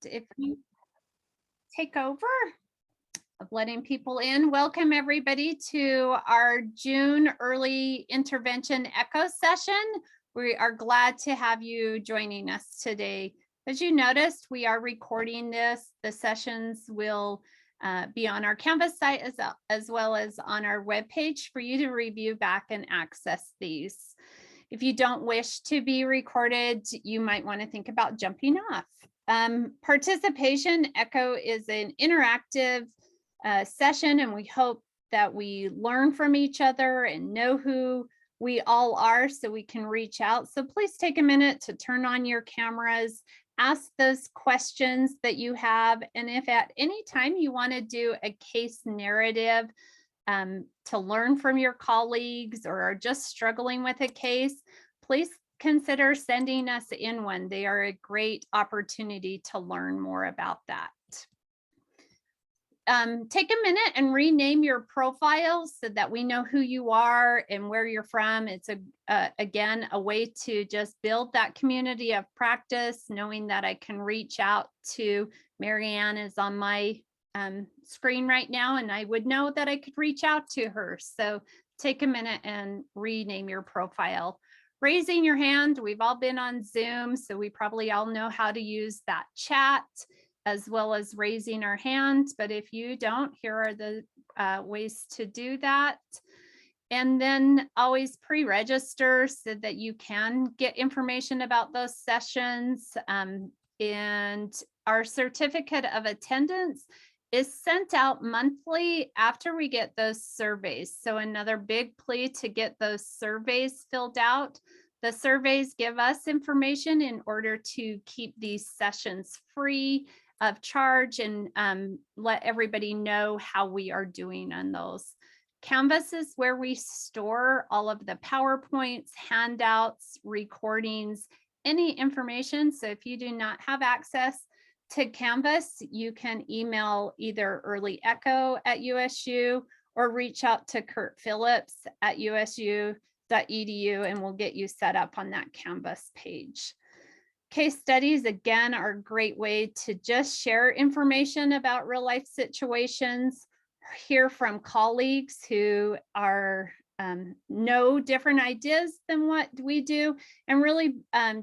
if you take over of letting people in, welcome everybody to our June early intervention echo session. We are glad to have you joining us today. As you noticed, we are recording this. The sessions will be on our Canvas site as well as on our webpage for you to review back and access these. If you don't wish to be recorded, you might want to think about jumping off. Participation Echo is an interactive session, and we hope that we learn from each other and know who we all are so we can reach out. So please take a minute to turn on your cameras, ask those questions that you have, and if at any time you want to do a case narrative to learn from your colleagues or are just struggling with a case, please consider sending us in one. They are a great opportunity to learn more about that. Take a minute and rename your profile so that we know who you are and where you're from. It's again a way to just build that community of practice, knowing that I can reach out to Marianne is on my screen right now, and I would know that I could reach out to her. So take a minute and rename your profile. Raising your hand, we've all been on Zoom, so we probably all know how to use that chat as well as raising our hands. But if you don't, here are the ways to do that. And then always pre-register so that you can get information about those sessions. And our certificate of attendance is sent out monthly after we get those surveys. So another big plea to get those surveys filled out. The surveys give us information in order to keep these sessions free of charge and let everybody know how we are doing on those. Canvas is where we store all of the PowerPoints, handouts, recordings, any information. So if you do not have access to Canvas, you can email either Early Echo at USU or reach out to Kurt Phillips at usu.edu and we'll get you set up on that Canvas page. Case studies, again, are a great way to just share information about real life situations, hear from colleagues who are know different ideas than what we do, and really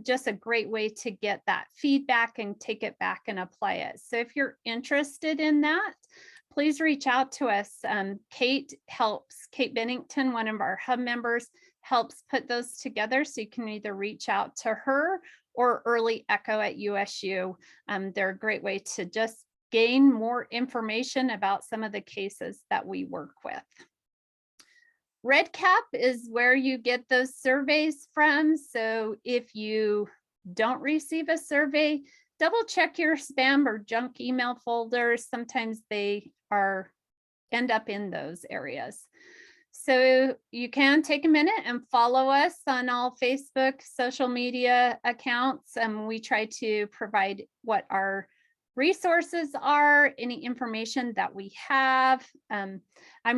just a great way to get that feedback and take it back and apply it. So if you're interested in that, please reach out to us. Kate Bennington, one of our hub members, helps put those together. So you can either reach out to her or Early Echo at USU. They're a great way to just gain more information about some of the cases that we work with. RedCap is where you get those surveys from. So if you don't receive a survey, double check your spam or junk email folders. Sometimes they end up in those areas. So you can take a minute and follow us on all Facebook social media accounts. We try to provide what our resources are, any information that we have. I'm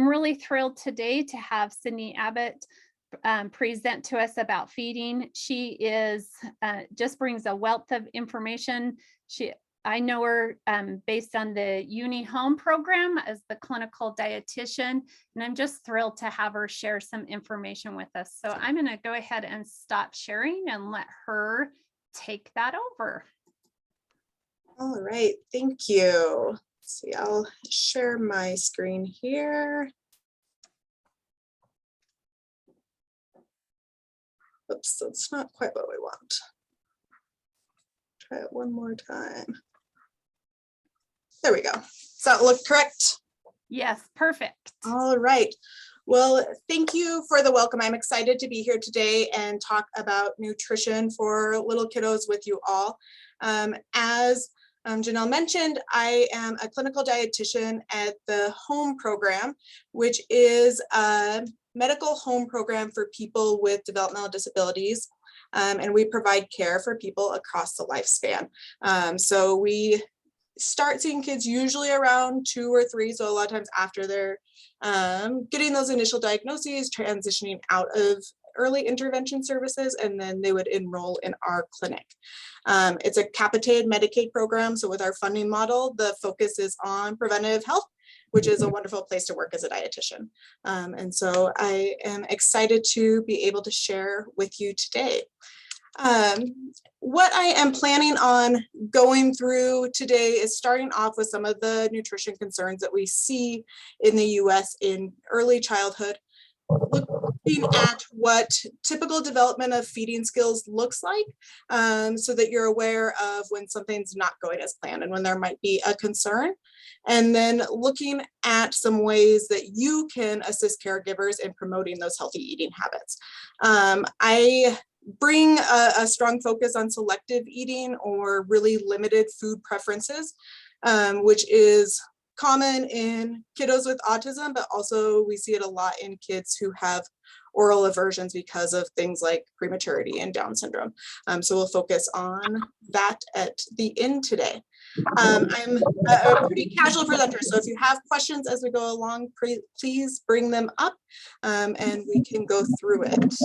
really thrilled today to have Sydney Abbott present to us about feeding. She is just brings a wealth of information. I know her based on the Uni Home program as the clinical dietitian, and I'm just thrilled to have her share some information with us. So I'm going to go ahead and stop sharing and let her take that over. All right, thank you. Let's see, I'll share my screen here. Oops, that's not quite what we want. Try it one more time. There we go. Does that look correct? Yes, perfect. All right. Well, thank you for the welcome. I'm excited to be here today and talk about nutrition for little kiddos with you all. As Janelle mentioned, I am a clinical dietitian at the Home program, which is a medical home program for people with developmental disabilities. And we provide care for people across the lifespan. So we start seeing kids usually around 2 or 3, so a lot of times after they're getting those initial diagnoses, transitioning out of early intervention services, and then they would enroll in our clinic. It's a capitated Medicaid program, so with our funding model, the focus is on preventative health, which is a wonderful place to work as a dietitian. And so I am excited to be able to share with you today. What I am planning on going through today is starting off with some of the nutrition concerns that we see in the US in early childhood, looking at what typical development of feeding skills looks like, so that you're aware of when something's not going as planned and when there might be a concern. And then looking at some ways that you can assist caregivers in promoting those healthy eating habits. I bring a strong focus on selective eating or really limited food preferences, which is common in kiddos with autism, but also we see it a lot in kids who have oral aversions because of things like prematurity and Down syndrome. So we'll focus on that at the end today. I'm a pretty casual presenter, so if you have questions as we go along, please bring them up and we can go through it.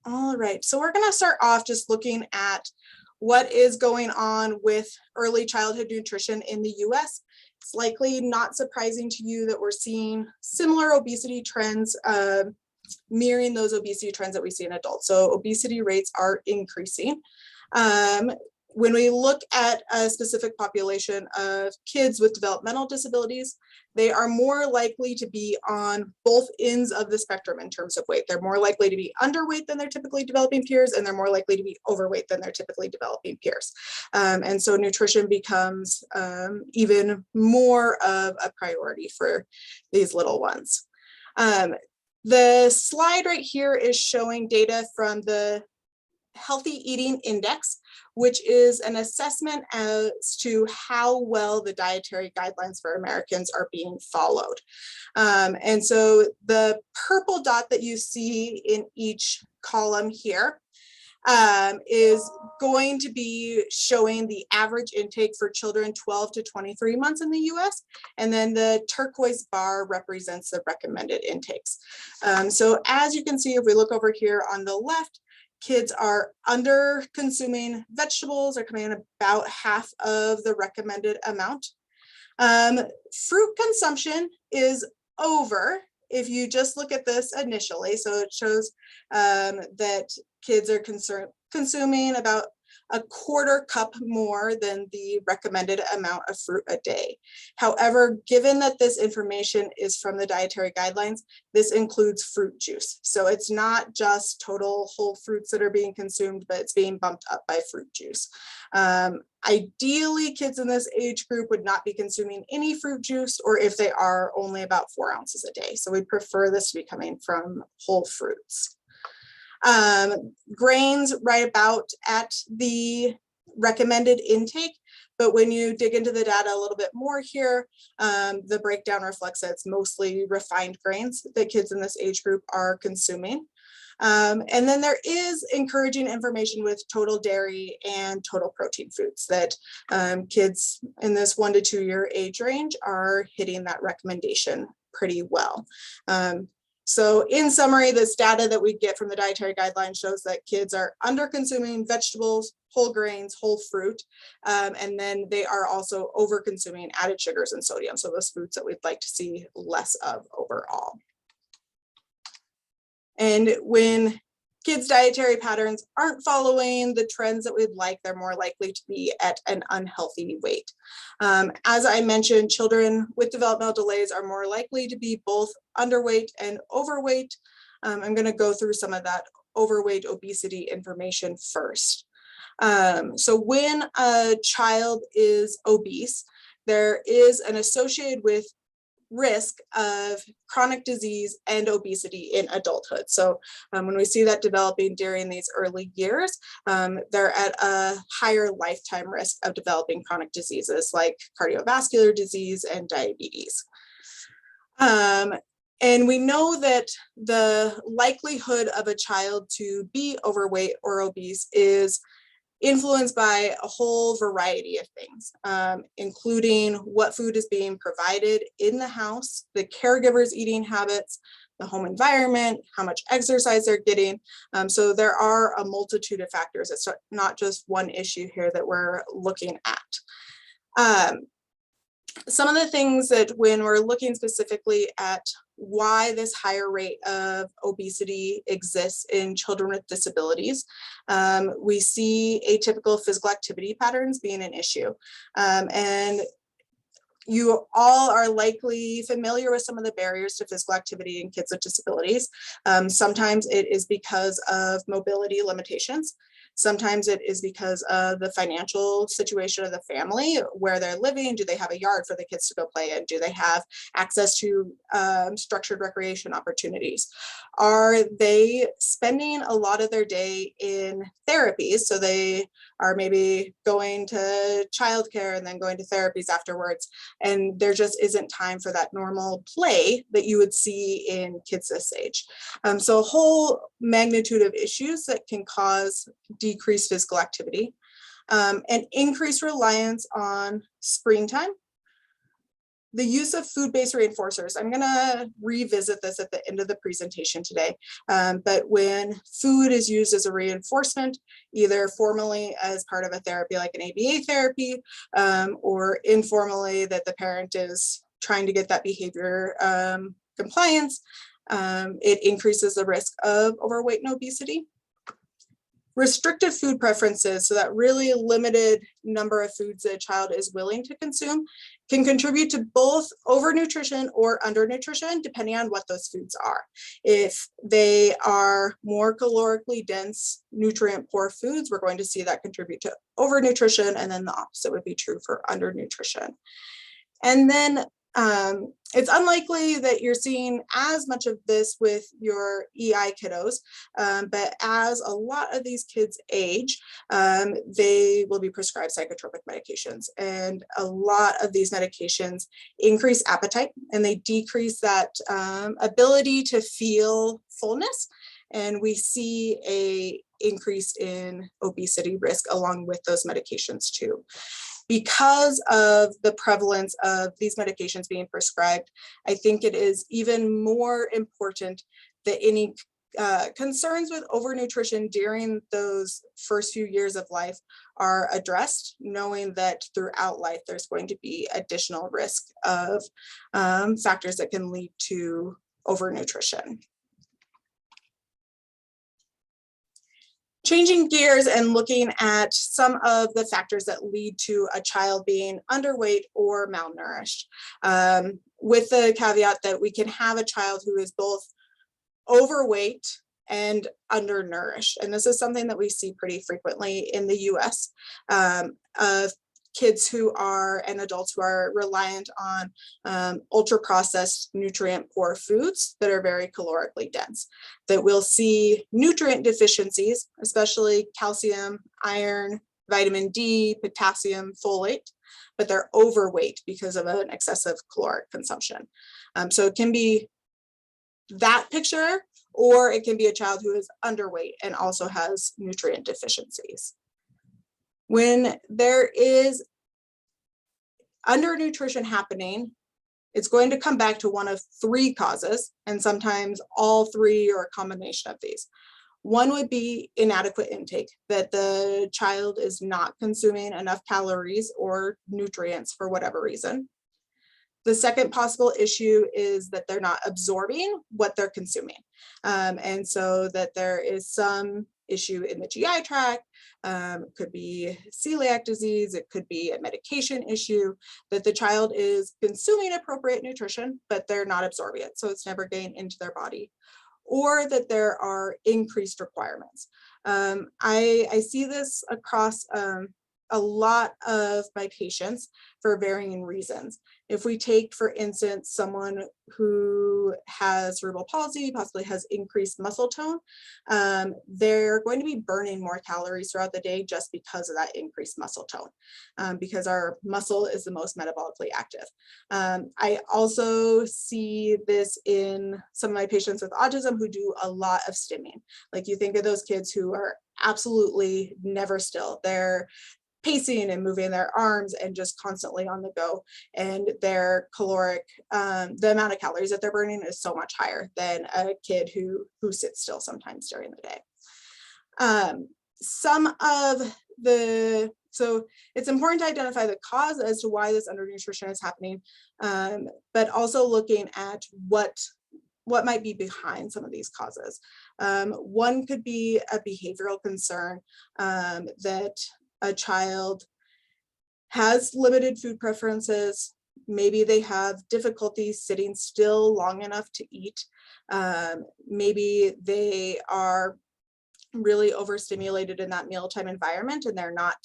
All right, so we're going to start off just looking at what is going on with early childhood nutrition in the US. It's likely not surprising to you that we're seeing similar obesity trends, mirroring those obesity trends that we see in adults. So obesity rates are increasing. When we look at a specific population of kids with developmental disabilities, they are more likely to be on both ends of the spectrum in terms of weight. They're more likely to be underweight than their typically developing peers, and they're more likely to be overweight than their typically developing peers. And so nutrition becomes even more of a priority for these little ones. The slide right here is showing data from the Healthy Eating Index, which is an assessment as to how well the dietary guidelines for Americans are being followed. And so the purple dot that you see in each column here is going to be showing the average intake for children 12 to 23 months in the US. And then the turquoise bar represents the recommended intakes. So as you can see, if we look over here on the left, kids are under consuming vegetables, are coming in about half of the recommended amount. Fruit consumption is over if you just look at this initially. So it shows that kids are consuming about a quarter cup more than the recommended amount of fruit a day. However, given that this information is from the dietary guidelines, this includes fruit juice. So it's not just total whole fruits that are being consumed, but it's being bumped up by fruit juice. Ideally, kids in this age group would not be consuming any fruit juice, or if they are, only about 4 ounces a day. So we prefer this to be coming from whole fruits. Grains right about at the recommended intake, but when you dig into the data a little bit more here, the breakdown reflects that it's mostly refined grains that kids in this age group are consuming. And then there is encouraging information with total dairy and total protein foods that kids in this 1 to 2 year age range are hitting that recommendation pretty well. So in summary, this data that we get from the dietary guidelines shows that kids are under consuming vegetables, whole grains, whole fruit, and then they are also over consuming added sugars and sodium. So those foods that we'd like to see less of overall. And when kids' dietary patterns aren't following the trends that we'd like, they're more likely to be at an unhealthy weight. As I mentioned, children with developmental delays are more likely to be both underweight and overweight. I'm going to go through some of that overweight obesity information first. So when a child is obese, there is an associated with risk of chronic disease and obesity in adulthood. So when we see that developing during these early years, they're at a higher lifetime risk of developing chronic diseases like cardiovascular disease and diabetes. And we know that the likelihood of a child to be overweight or obese is influenced by a whole variety of things, including what food is being provided in the house, the caregiver's eating habits, the home environment, how much exercise they're getting. So there are a multitude of factors. It's not just one issue here that we're looking at. Some of the things that when we're looking specifically at why this higher rate of obesity exists in children with disabilities, we see atypical physical activity patterns being an issue. And you all are likely familiar with some of the barriers to physical activity in kids with disabilities. Sometimes it is because of mobility limitations. Sometimes it is because of the financial situation of the family, where they're living. Do they have a yard for the kids to go play in? Do they have access to structured recreation opportunities? Are they spending a lot of their day in therapies? So they are maybe going to childcare and then going to therapies afterwards, and there just isn't time for that normal play that you would see in kids this age. So a whole magnitude of issues that can cause decreased physical activity, and increased reliance on screen time. The use of food-based reinforcers. I'm gonna revisit this at the end of the presentation today, but when food is used as a reinforcement, either formally as part of a therapy like an ABA therapy, or informally that the parent is trying to get that behavior compliance, it increases the risk of overweight and obesity. Restricted food preferences, so that really limited number of foods that a child is willing to consume, can contribute to both overnutrition or undernutrition, depending on what those foods are. If they are more calorically dense, nutrient poor foods, we're going to see that contribute to overnutrition, and then the opposite would be true for undernutrition. And then it's unlikely that you're seeing as much of this with your EI kiddos, but as a lot of these kids age, they will be prescribed psychotropic medications. And a lot of these medications increase appetite, and they decrease that ability to feel fullness. And we see an increase in obesity risk along with those medications too. Because of the prevalence of these medications being prescribed, I think it is even more important that any concerns with overnutrition during those first few years of life are addressed, knowing that throughout life there's going to be additional risk of factors that can lead to overnutrition. Changing gears and looking at some of the factors that lead to a child being underweight or malnourished, with the caveat that we can have a child who is both overweight and undernourished. And this is something that we see pretty frequently in the US, of kids who are, and adults who are reliant on ultra processed nutrient poor foods that are very calorically dense, that we'll see nutrient deficiencies, especially calcium, iron, vitamin D, potassium, folate, but they're overweight because of an excessive caloric consumption. So it can be that picture, or it can be a child who is underweight and also has nutrient deficiencies. When there is undernutrition happening, it's going to come back to one of three causes, and sometimes all three or a combination of these. One would be inadequate intake, that the child is not consuming enough calories or nutrients for whatever reason. The second possible issue is that they're not absorbing what they're consuming. And so that there is some issue in the GI tract, could be celiac disease, it could be a medication issue, that the child is consuming appropriate nutrition, but they're not absorbing it, so it's never getting into their body, or that there are increased requirements. I see this across a lot of my patients for varying reasons. If we take, for instance, someone who has cerebral palsy, possibly has increased muscle tone, they're going to be burning more calories throughout the day just because of that increased muscle tone, because our muscle is the most metabolically active. I also see this in some of my patients with autism who do a lot of stimming. Like, you think of those kids who are absolutely never still. They're pacing and moving their arms and just constantly on the go. And their caloric, the amount of calories that they're burning is so much higher than a kid who sits still sometimes during the day. So it's important to identify the cause as to why this undernutrition is happening, but also looking at what might be behind some of these causes. One could be a behavioral concern, that a child has limited food preferences. Maybe they have difficulty sitting still long enough to eat. Maybe they are really overstimulated in that mealtime environment and they're not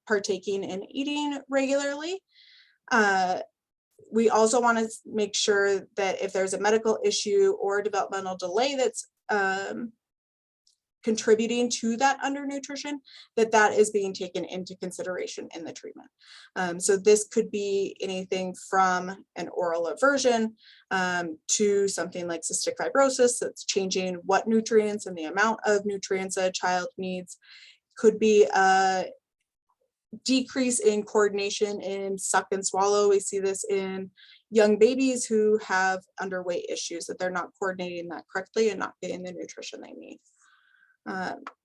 partaking in eating regularly. We also want to make sure that if there's a medical issue or developmental delay that's contributing to that undernutrition, that is being taken into consideration in the treatment. So this could be anything from an oral aversion to something like cystic fibrosis that's changing what nutrients and the amount of nutrients a child needs. Could be a decrease in coordination in suck and swallow. We see this in young babies who have underweight issues, that they're not coordinating that correctly and not getting the nutrition they need.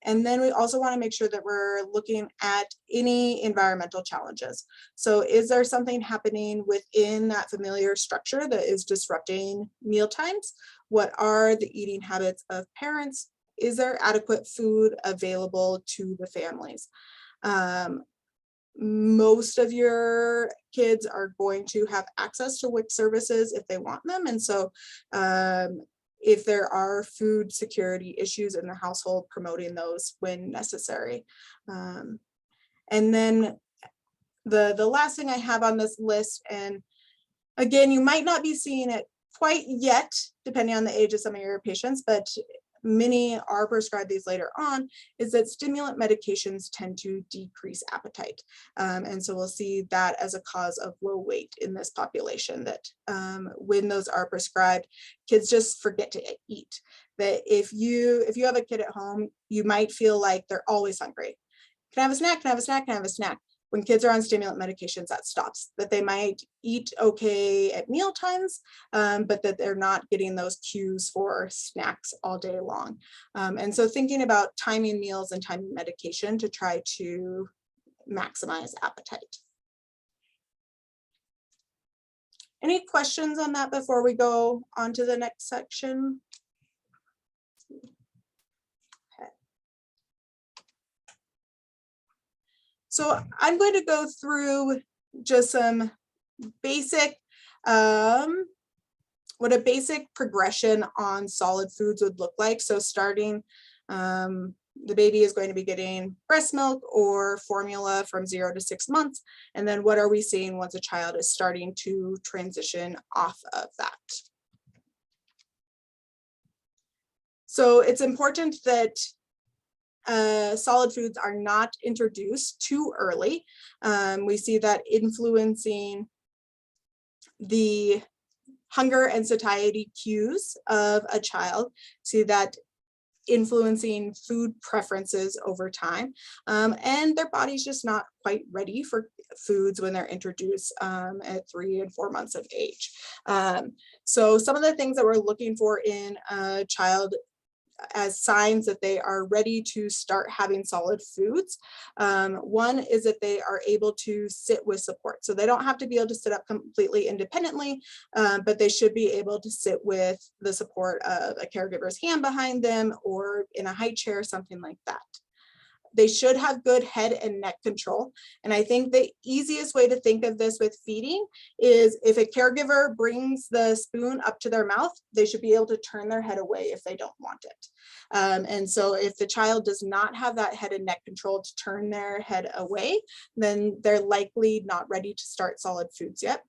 And then we also want to make sure that we're looking at any environmental challenges. So is there something happening within that familiar structure that is disrupting meal times? What are the eating habits of parents? Is there adequate food available to the families? Most of your kids are going to have access to WIC services if they want them. And so if there are food security issues in the household, promoting those when necessary. And then the last thing I have on this list, and again, you might not be seeing it quite yet, depending on the age of some of your patients, but many are prescribed these later on, is that stimulant medications tend to decrease appetite. And so we'll see that as a cause of low weight in this population, that when those are prescribed, kids just forget to eat. That if you have a kid at home, you might feel like they're always hungry. Can I have a snack? Can I have a snack? Can I have a snack? When kids are on stimulant medications, that stops. That they might eat okay at meal times, but that they're not getting those cues for snacks all day long. And so thinking about timing meals and timing medication to try to maximize appetite. Any questions on that before we go on to the next section? So I'm going to go through just some basic, what a basic progression on solid foods would look like. So starting, the baby is going to be getting breast milk or formula from 0 to 6 months. And then what are we seeing once a child is starting to transition off of that? So it's important that solid foods are not introduced too early. We see that influencing the hunger and satiety cues of a child, see that influencing food preferences over time, and their body's just not quite ready for foods when they're introduced at 3 and 4 months of age. So some of the things that we're looking for in a child as signs that they are ready to start having solid foods. One is that they are able to sit with support. So they don't have to be able to sit up completely independently, but they should be able to sit with the support of a caregiver's hand behind them or in a high chair, something like that. They should have good head and neck control. And I think the easiest way to think of this with feeding is if a caregiver brings the spoon up to their mouth, they should be able to turn their head away if they don't want it. And so if the child does not have that head and neck control to turn their head away, then they're likely not ready to start solid foods yet.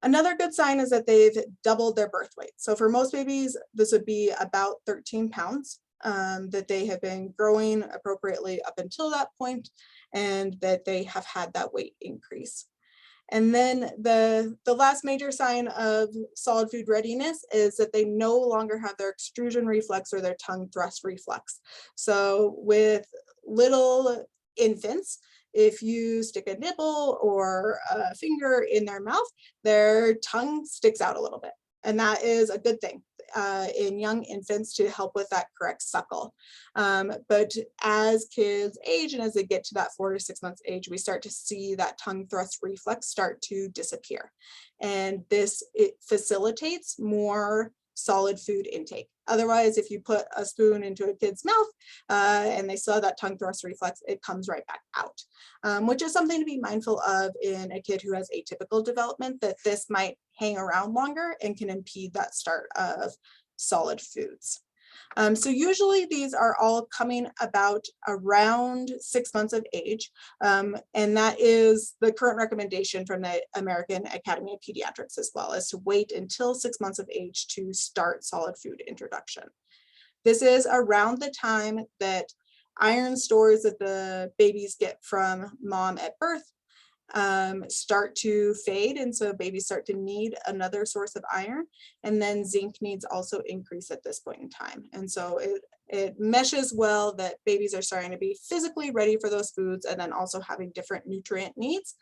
Another good sign is that they've doubled their birth weight. So for most babies, this would be about 13 pounds. That they have been growing appropriately up until that point, and that they have had that weight increase. And then the last major sign of solid food readiness is that they no longer have their extrusion reflex or their tongue thrust reflex. So with little infants, if you stick a nipple or a finger in their mouth, their tongue sticks out a little bit. And that is a good thing in young infants to help with that correct suckle. But as kids age and as they get to that 4 to 6 months age, we start to see that tongue thrust reflex start to disappear. And it facilitates more solid food intake. Otherwise, if you put a spoon into a kid's mouth and they still have that tongue thrust reflex, it comes right back out, which is something to be mindful of in a kid who has atypical development, that this might hang around longer and can impede that start of solid foods. So usually these are all coming about around 6 months of age, and that is the current recommendation from the American Academy of Pediatrics as well, is to wait until 6 months of age to start solid food introduction. This is around the time that iron stores that the babies get from mom at birth start to fade, and so babies start to need another source of iron, and then zinc needs also increase at this point in time. And so it meshes well that babies are starting to be physically ready for those foods, and then also having different nutrient needs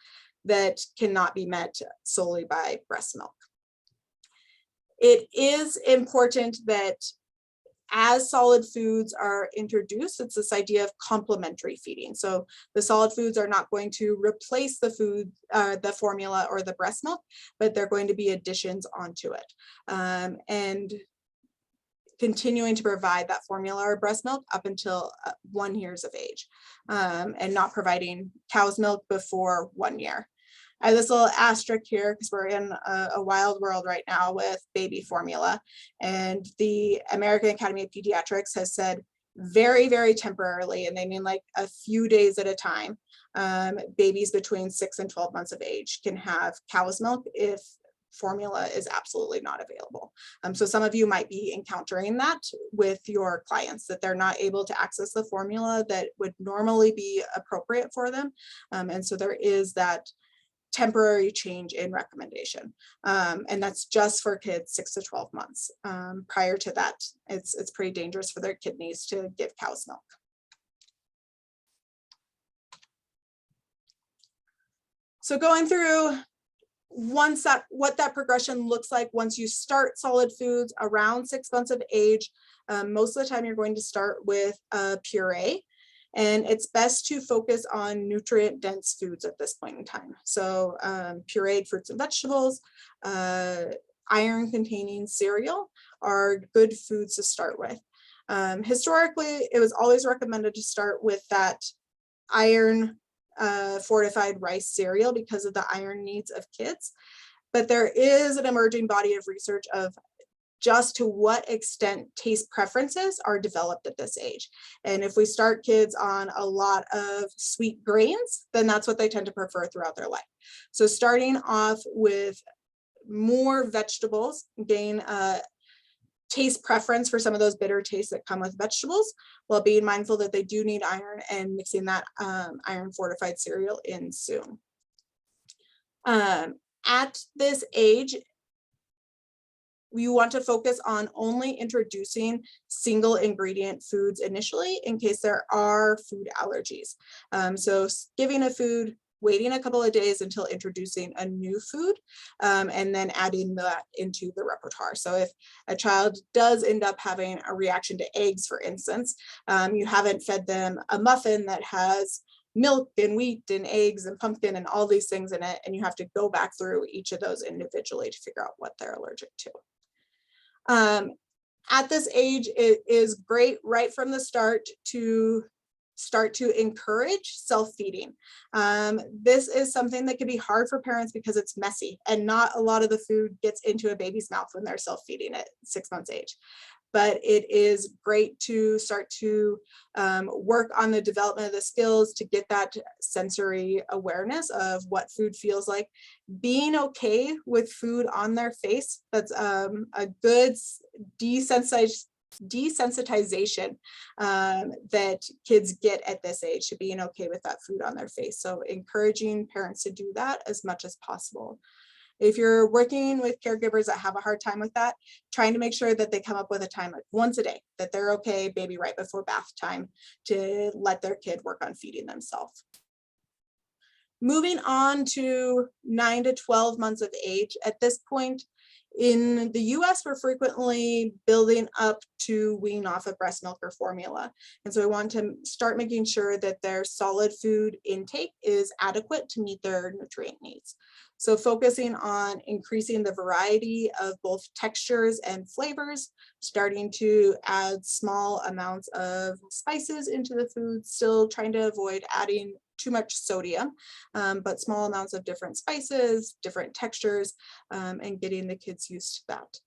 that cannot be met solely by breast milk. It is important that as solid foods are introduced, it's this idea of complementary feeding. So the solid foods are not going to replace the food, the formula or the breast milk, but they're going to be additions onto it. And continuing to provide that formula or breast milk up until 1 year of age, and not providing cow's milk before 1 year. I have this little asterisk here because we're in a wild world right now with baby formula, and the American Academy of Pediatrics has said very, very temporarily, and they mean like a few days at a time, babies between 6 and 12 months of age can have cow's milk if formula is absolutely not available. So some of you might be encountering that with your clients, that they're not able to access the formula that would normally be appropriate for them. And so there is that temporary change in recommendation. And that's just for kids 6 to 12 months. Prior to that, it's pretty dangerous for their kidneys to give cow's milk. So going through what that progression looks like once you start solid foods around 6 months of age, most of the time you're going to start with a puree. And it's best to focus on nutrient dense foods at this point in time. So pureed fruits and vegetables, iron containing cereal are good foods to start with. Historically, it was always recommended to start with that iron fortified rice cereal because of the iron needs of kids. But there is an emerging body of research of just to what extent taste preferences are developed at this age. And if we start kids on a lot of sweet grains, then that's what they tend to prefer throughout their life. So starting off with more vegetables, gain a taste preference for some of those bitter tastes that come with vegetables, while being mindful that they do need iron and mixing that iron fortified cereal in soon. At this age, you want to focus on only introducing single ingredient foods initially in case there are food allergies. So giving a food, waiting a couple of days until introducing a new food, and then adding that into the repertoire. So if a child does end up having a reaction to eggs, for instance, you haven't fed them a muffin that has milk and wheat and eggs and pumpkin and all these things in it, and you have to go back through each of those individually to figure out what they're allergic to. At this age, it is great right from the start to encourage self-feeding. This is something that can be hard for parents because it's messy and not a lot of the food gets into a baby's mouth when they're self-feeding at 6 months age. But it is great to start to work on the development of the skills to get that sensory awareness of what food feels like. Being okay with food on their face, that's a good desensitization desensitization that kids get at this age to being okay with that food on their face. So encouraging parents to do that as much as possible. If you're working with caregivers that have a hard time with that, trying to make sure that they come up with a time like once a day, that they're okay, maybe right before bath time, to let their kid work on feeding themselves. Moving on to 9 to 12 months of age, at this point, in the US, we're frequently building up to wean off of breast milk or formula. And so we want to start making sure that their solid food intake is adequate to meet their nutrient needs. So focusing on increasing the variety of both textures and flavors, starting to add small amounts of spices into the food, still trying to avoid adding too much sodium, but small amounts of different spices, different textures, and getting the kids used to that.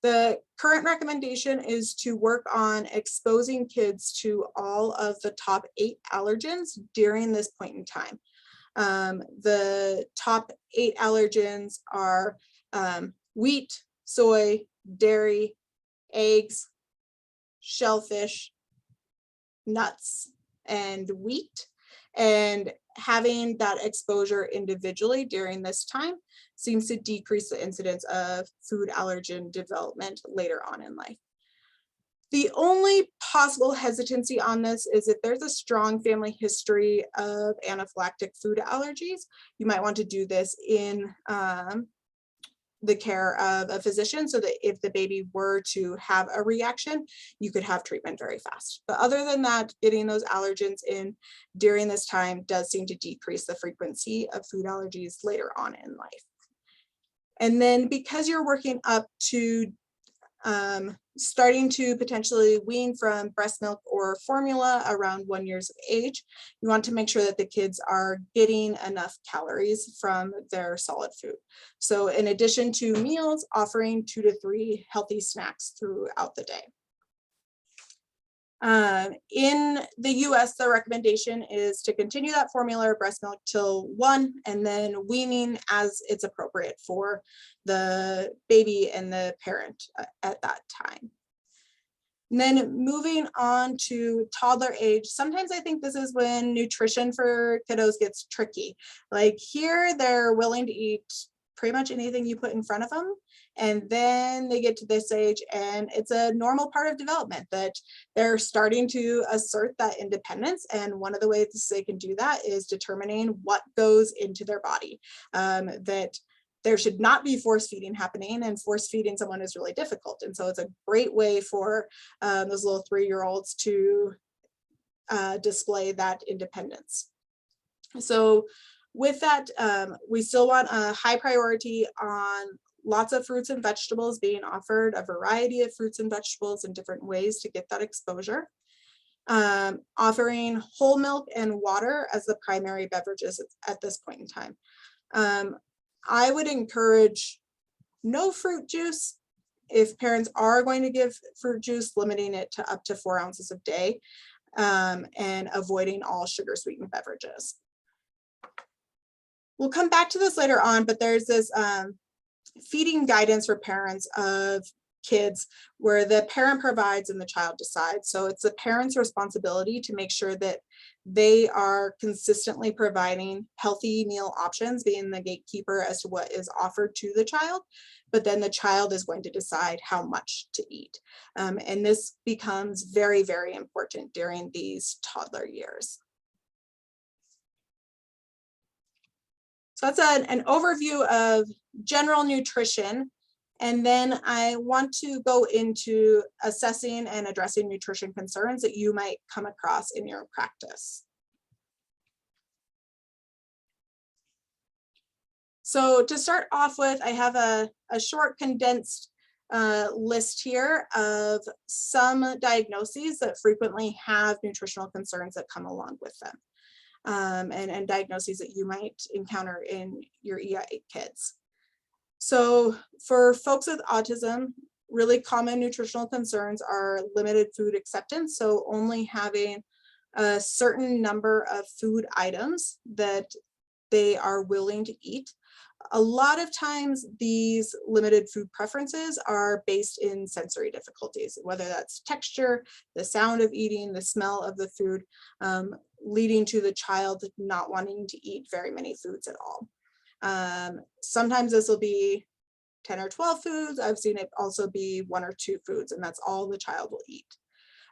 The current recommendation is to work on exposing kids to all of the top 8 allergens during this point in time. The top 8 allergens are wheat, soy, dairy, eggs, shellfish, nuts, and wheat. And having that exposure individually during this time seems to decrease the incidence of food allergen development later on in life. The only possible hesitancy on this is if there's a strong family history of anaphylactic food allergies, you might want to do this in the care of a physician, so that if the baby were to have a reaction, you could have treatment very fast. But other than that, getting those allergens in during this time does seem to decrease the frequency of food allergies later on in life. And then because you're working up to starting to potentially wean from breast milk or formula around 1 year of age, you want to make sure that the kids are getting enough calories from their solid food. So in addition to meals, offering 2 to 3 healthy snacks throughout the day. In the US, the recommendation is to continue that formula or breast milk till 1, and then weaning as it's appropriate for the baby and the parent at that time. And then moving on to toddler age, sometimes I think this is when nutrition for kiddos gets tricky. Like here, they're willing to eat pretty much anything you put in front of them. And then they get to this age and it's a normal part of development that they're starting to assert that independence. And one of the ways they can do that is determining what goes into their body. That there should not be force feeding happening, and force feeding someone is really difficult. And so it's a great way for those little 3-year-olds to display that independence. So with that, we still want a high priority on lots of fruits and vegetables being offered, a variety of fruits and vegetables in different ways to get that exposure. Offering whole milk and water as the primary beverages at this point in time. I would encourage no fruit juice. If parents are going to give fruit juice, limiting it to up to 4 ounces a day, and avoiding all sugar sweetened beverages. We'll come back to this later on, but there's this feeding guidance for parents of kids where the parent provides and the child decides. So it's the parent's responsibility to make sure that they are consistently providing healthy meal options, being the gatekeeper as to what is offered to the child, but then the child is going to decide how much to eat. And this becomes very, very important during these toddler years. So that's an overview of general nutrition. And then I want to go into assessing and addressing nutrition concerns that you might come across in your practice. So to start off with, I have a short condensed list here of some diagnoses that frequently have nutritional concerns that come along with them. And diagnoses that you might encounter in your EI kids. So for folks with autism, really common nutritional concerns are limited food acceptance. So only having a certain number of food items that they are willing to eat. A lot of times these limited food preferences are based in sensory difficulties, whether that's texture, the sound of eating, the smell of the food, leading to the child not wanting to eat very many foods at all. Sometimes this will be 10 or 12 foods. I've seen it also be 1 or 2 foods, and that's all the child will eat.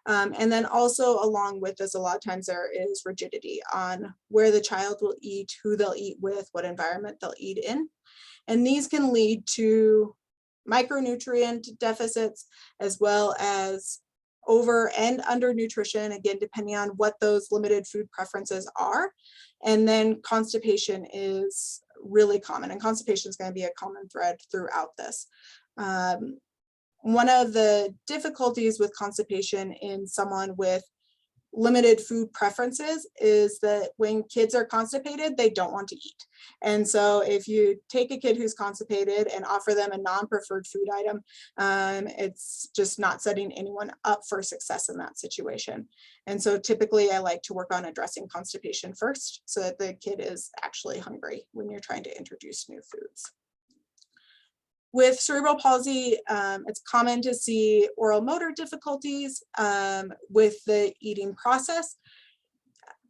And then also along with this, a lot of times there is rigidity on where the child will eat, who they'll eat with, what environment they'll eat in. And these can lead to micronutrient deficits, as well as over and under nutrition, again, depending on what those limited food preferences are. And then constipation is really common, and constipation is going to be a common thread throughout this. One of the difficulties with constipation in someone with limited food preferences is that when kids are constipated, they don't want to eat. And so if you take a kid who's constipated and offer them a non-preferred food item, it's just not setting anyone up for success in that situation. And so typically I like to work on addressing constipation first, so that the kid is actually hungry when you're trying to introduce new foods. With cerebral palsy, it's common to see oral motor difficulties with the eating process.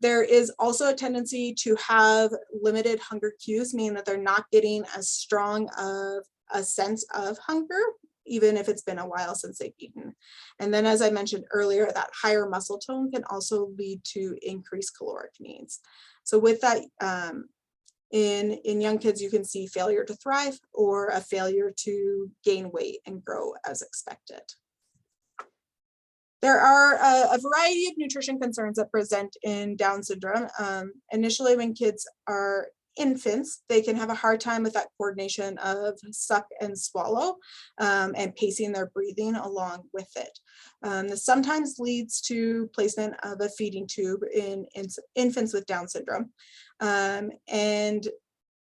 There is also a tendency to have limited hunger cues, meaning that they're not getting as strong of a sense of hunger, even if it's been a while since they've eaten. And then, as I mentioned earlier, that higher muscle tone can also lead to increased caloric needs. So with that, in young kids, you can see failure to thrive or a failure to gain weight and grow as expected. There are a variety of nutrition concerns that present in Down syndrome. Initially, when kids are infants, they can have a hard time with that coordination of suck and swallow and pacing their breathing along with it. This sometimes leads to placement of a feeding tube in infants with Down syndrome. And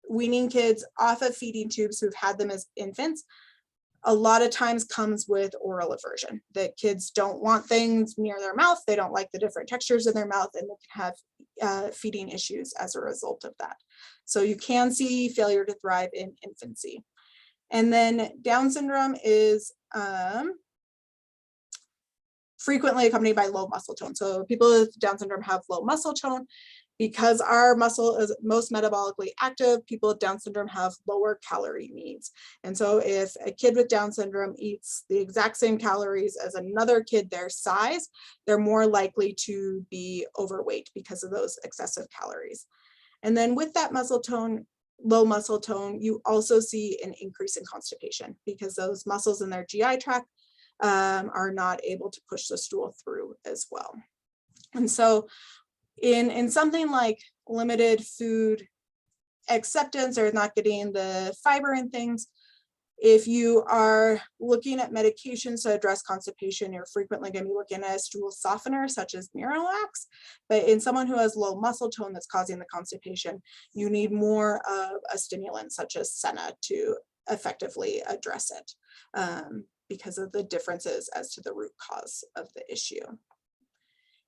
weaning kids off of feeding tubes who've had them as infants a lot of times comes with oral aversion, that kids don't want things near their mouth, they don't like the different textures in their mouth, and they can have feeding issues as a result of that. So you can see failure to thrive in infancy. And then Down syndrome is frequently accompanied by low muscle tone. So people with Down syndrome have low muscle tone. Because our muscle is most metabolically active, people with Down syndrome have lower calorie needs. And so if a kid with Down syndrome eats the exact same calories as another kid their size, they're more likely to be overweight because of those excessive calories. And then with that muscle tone, low muscle tone, you also see an increase in constipation because those muscles in their GI tract are not able to push the stool through as well. And so in something like limited food acceptance or not getting the fiber and things, if you are looking at medications to address constipation, you're frequently going to be looking at a stool softener such as Miralax. But in someone who has low muscle tone that's causing the constipation, you need more of a stimulant such as Senna to effectively address it because of the differences as to the root cause of the issue.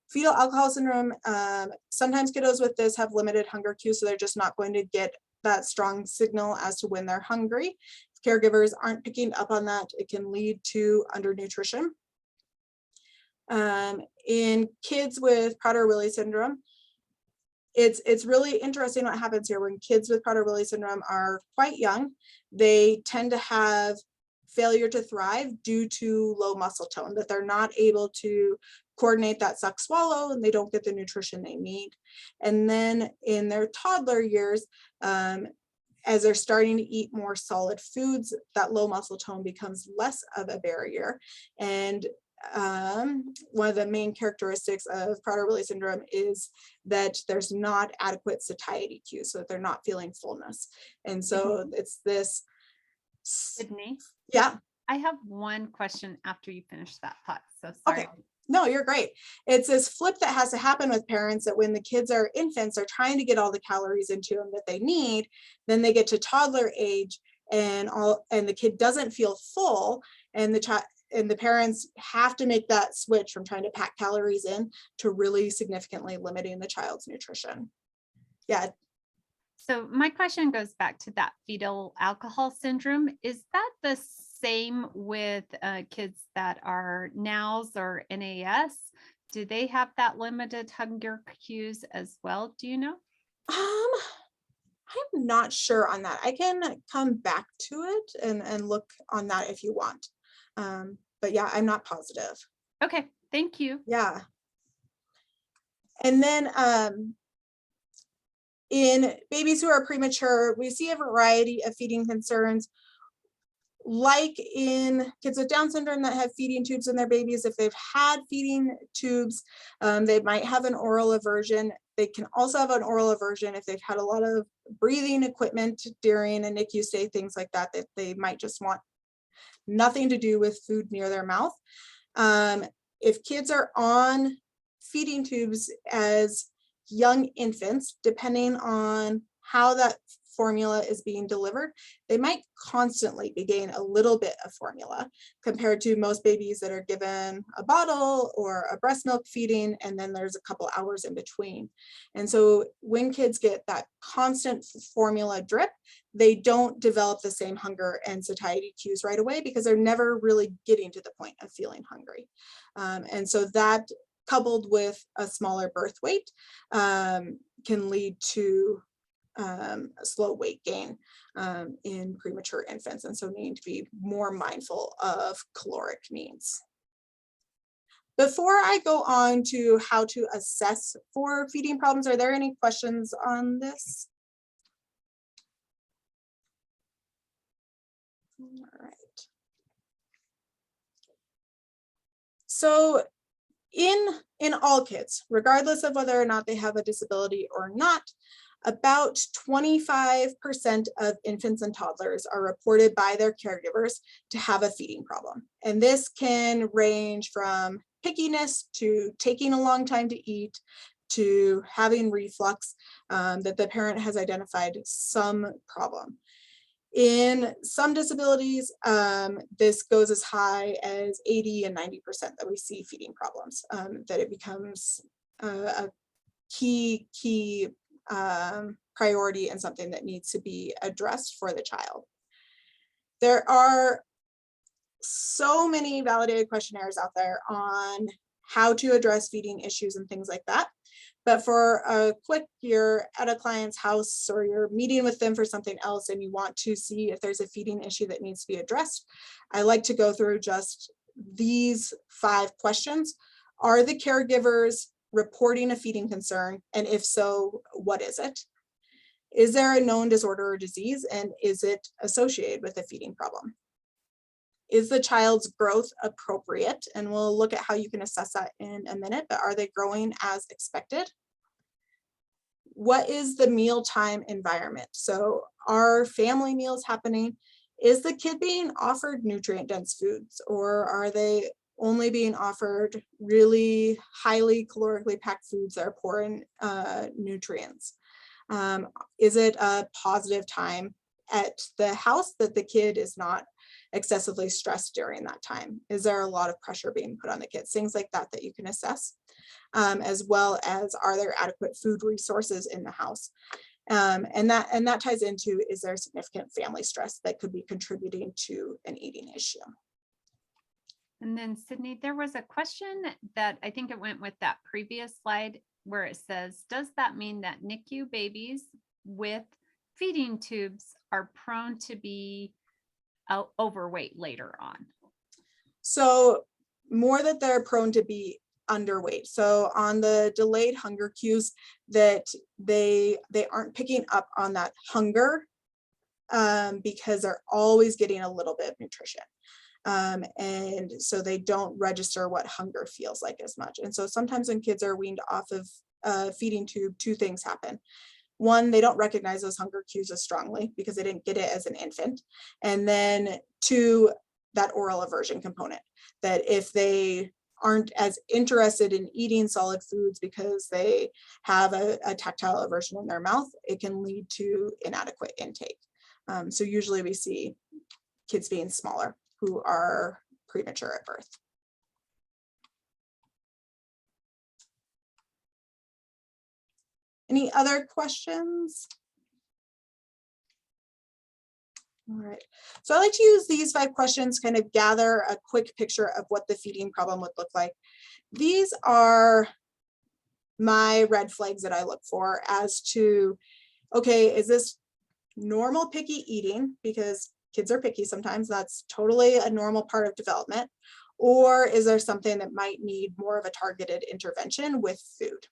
Fetal alcohol syndrome, sometimes kiddos with this have limited hunger cues, so they're just not going to get that strong signal as to when they're hungry. If caregivers aren't picking up on that, it can lead to undernutrition. In kids with Prader-Willi syndrome, it's really interesting what happens here. When kids with Prader-Willi syndrome are quite young, they tend to have failure to thrive due to low muscle tone, that they're not able to coordinate that suck swallow and they don't get the nutrition they need. And then in their toddler years, as they're starting to eat more solid foods, that low muscle tone becomes less of a barrier. And one of the main characteristics of Prader-Willi syndrome is that there's not adequate satiety cues, so that they're not feeling fullness. And so it's this. Sydney? Yeah. I have one question after you finish that thought. So sorry. Okay. No, you're great. It's this flip that has to happen with parents, that when the kids are infants, they're trying to get all the calories into them that they need. Then they get to toddler age and the kid doesn't feel full, and the parents have to make that switch from trying to pack calories in to really significantly limiting the child's nutrition. Yeah. So my question goes back to that fetal alcohol syndrome. Is that the same with kids that are NOWS or NAS? Do they have that limited hunger cues as well? Do you know? I'm not sure on that. I can come back to it and look on that if you want. But yeah, I'm not positive. Okay, thank you. Yeah. And then in babies who are premature, we see a variety of feeding concerns. Like in kids with Down syndrome that have feeding tubes in their babies, if they've had feeding tubes, they might have an oral aversion. They can also have an oral aversion if they've had a lot of breathing equipment during a NICU stay, things like that, that they might just want nothing to do with food near their mouth. If kids are on feeding tubes as young infants, depending on how that formula is being delivered, they might constantly be getting a little bit of formula compared to most babies that are given a bottle or a breast milk feeding, and then there's a couple hours in between. And so when kids get that constant formula drip, they don't develop the same hunger and satiety cues right away because they're never really getting to the point of feeling hungry. And so that, coupled with a smaller birth weight, can lead to a slow weight gain in premature infants, and so needing to be more mindful of caloric needs. Before I go on to how to assess for feeding problems, are there any questions on this? All right. So in all kids, regardless of whether or not they have a disability or not, about 25% of infants and toddlers are reported by their caregivers to have a feeding problem. And this can range from pickiness to taking a long time to eat to having reflux, that the parent has identified some problem. In some disabilities, this goes as high as 80 and 90% that we see feeding problems, that it becomes a key priority and something that needs to be addressed for the child. There are so many validated questionnaires out there on how to address feeding issues and things like that. But for a quick, you're at a client's house or you're meeting with them for something else and you want to see if there's a feeding issue that needs to be addressed, I like to go through just these 5 questions. Are the caregivers reporting a feeding concern? And if so, what is it? Is there a known disorder or disease? And is it associated with a feeding problem? Is the child's growth appropriate? And we'll look at how you can assess that in a minute, but are they growing as expected? What is the mealtime environment? So are family meals happening? Is the kid being offered nutrient-dense foods, or are they only being offered really highly calorically packed foods that are poor in nutrients? Is it a positive time at the house that the kid is not excessively stressed during that time? Is there a lot of pressure being put on the kids? Things like that that you can assess, as well as are there adequate food resources in the house? And that ties into, is there significant family stress that could be contributing to an eating issue? And then Sydney, there was a question that I think it went with that previous slide where it says, does that mean that NICU babies with feeding tubes are prone to be overweight later on? So more that they're prone to be underweight. So on the delayed hunger cues, that they aren't picking up on that hunger because they're always getting a little bit of nutrition. And so they don't register what hunger feels like as much. And so sometimes when kids are weaned off of a feeding tube, 2 things happen. One, they don't recognize those hunger cues as strongly because they didn't get it as an infant. And then 2, that oral aversion component, that if they aren't as interested in eating solid foods because they have a tactile aversion in their mouth, it can lead to inadequate intake. So usually we see kids being smaller who are premature at birth. Any other questions? All right, so I like to use these 5 questions, kind of gather a quick picture of what the feeding problem would look like. These are my red flags that I look for as to, okay, is this normal picky eating? Because kids are picky sometimes, that's totally a normal part of development. Or is there something that might need more of a targeted intervention with food?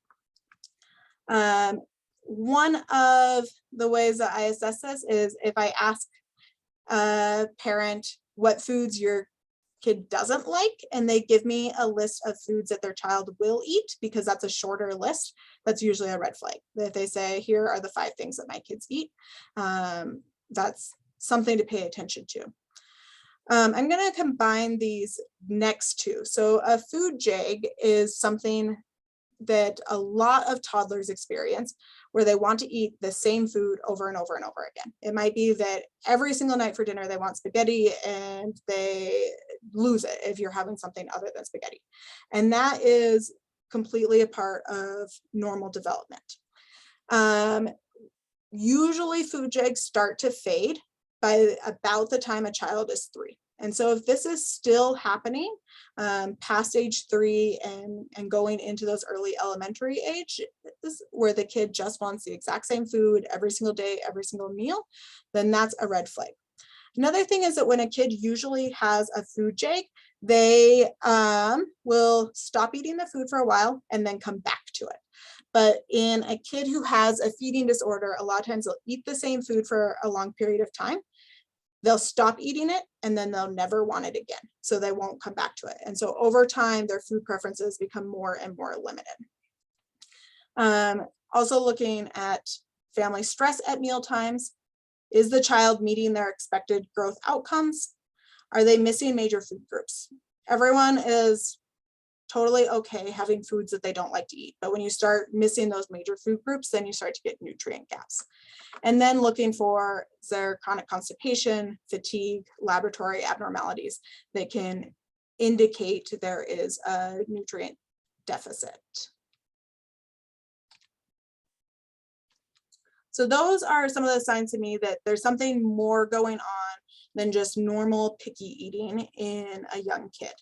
One of the ways that I assess this is if I ask a parent what foods your kid doesn't like, and they give me a list of foods that their child will eat, because that's a shorter list, that's usually a red flag. If they say, here are the 5 things that my kids eat, that's something to pay attention to. I'm going to combine these next 2. So a food jag is something that a lot of toddlers experience, where they want to eat the same food over and over and over again. It might be that every single night for dinner they want spaghetti and they lose it if you're having something other than spaghetti. And that is completely a part of normal development. Usually food jags start to fade by about the time a child is 3. And so if this is still happening past age 3 and going into those early elementary age, where the kid just wants the exact same food every single day, every single meal, then that's a red flag. Another thing is that when a kid usually has a food jag, they will stop eating the food for a while and then come back to it. But in a kid who has a feeding disorder, a lot of times they'll eat the same food for a long period of time. They'll stop eating it and then they'll never want it again. So they won't come back to it. And so over time, their food preferences become more and more limited. Also looking at family stress at meal times. Is the child meeting their expected growth outcomes? Are they missing major food groups? Everyone is totally okay having foods that they don't like to eat. But when you start missing those major food groups, then you start to get nutrient gaps. And then looking for, is there chronic constipation, fatigue, laboratory abnormalities that can indicate there is a nutrient deficit. So those are some of the signs to me that there's something more going on than just normal picky eating in a young kid.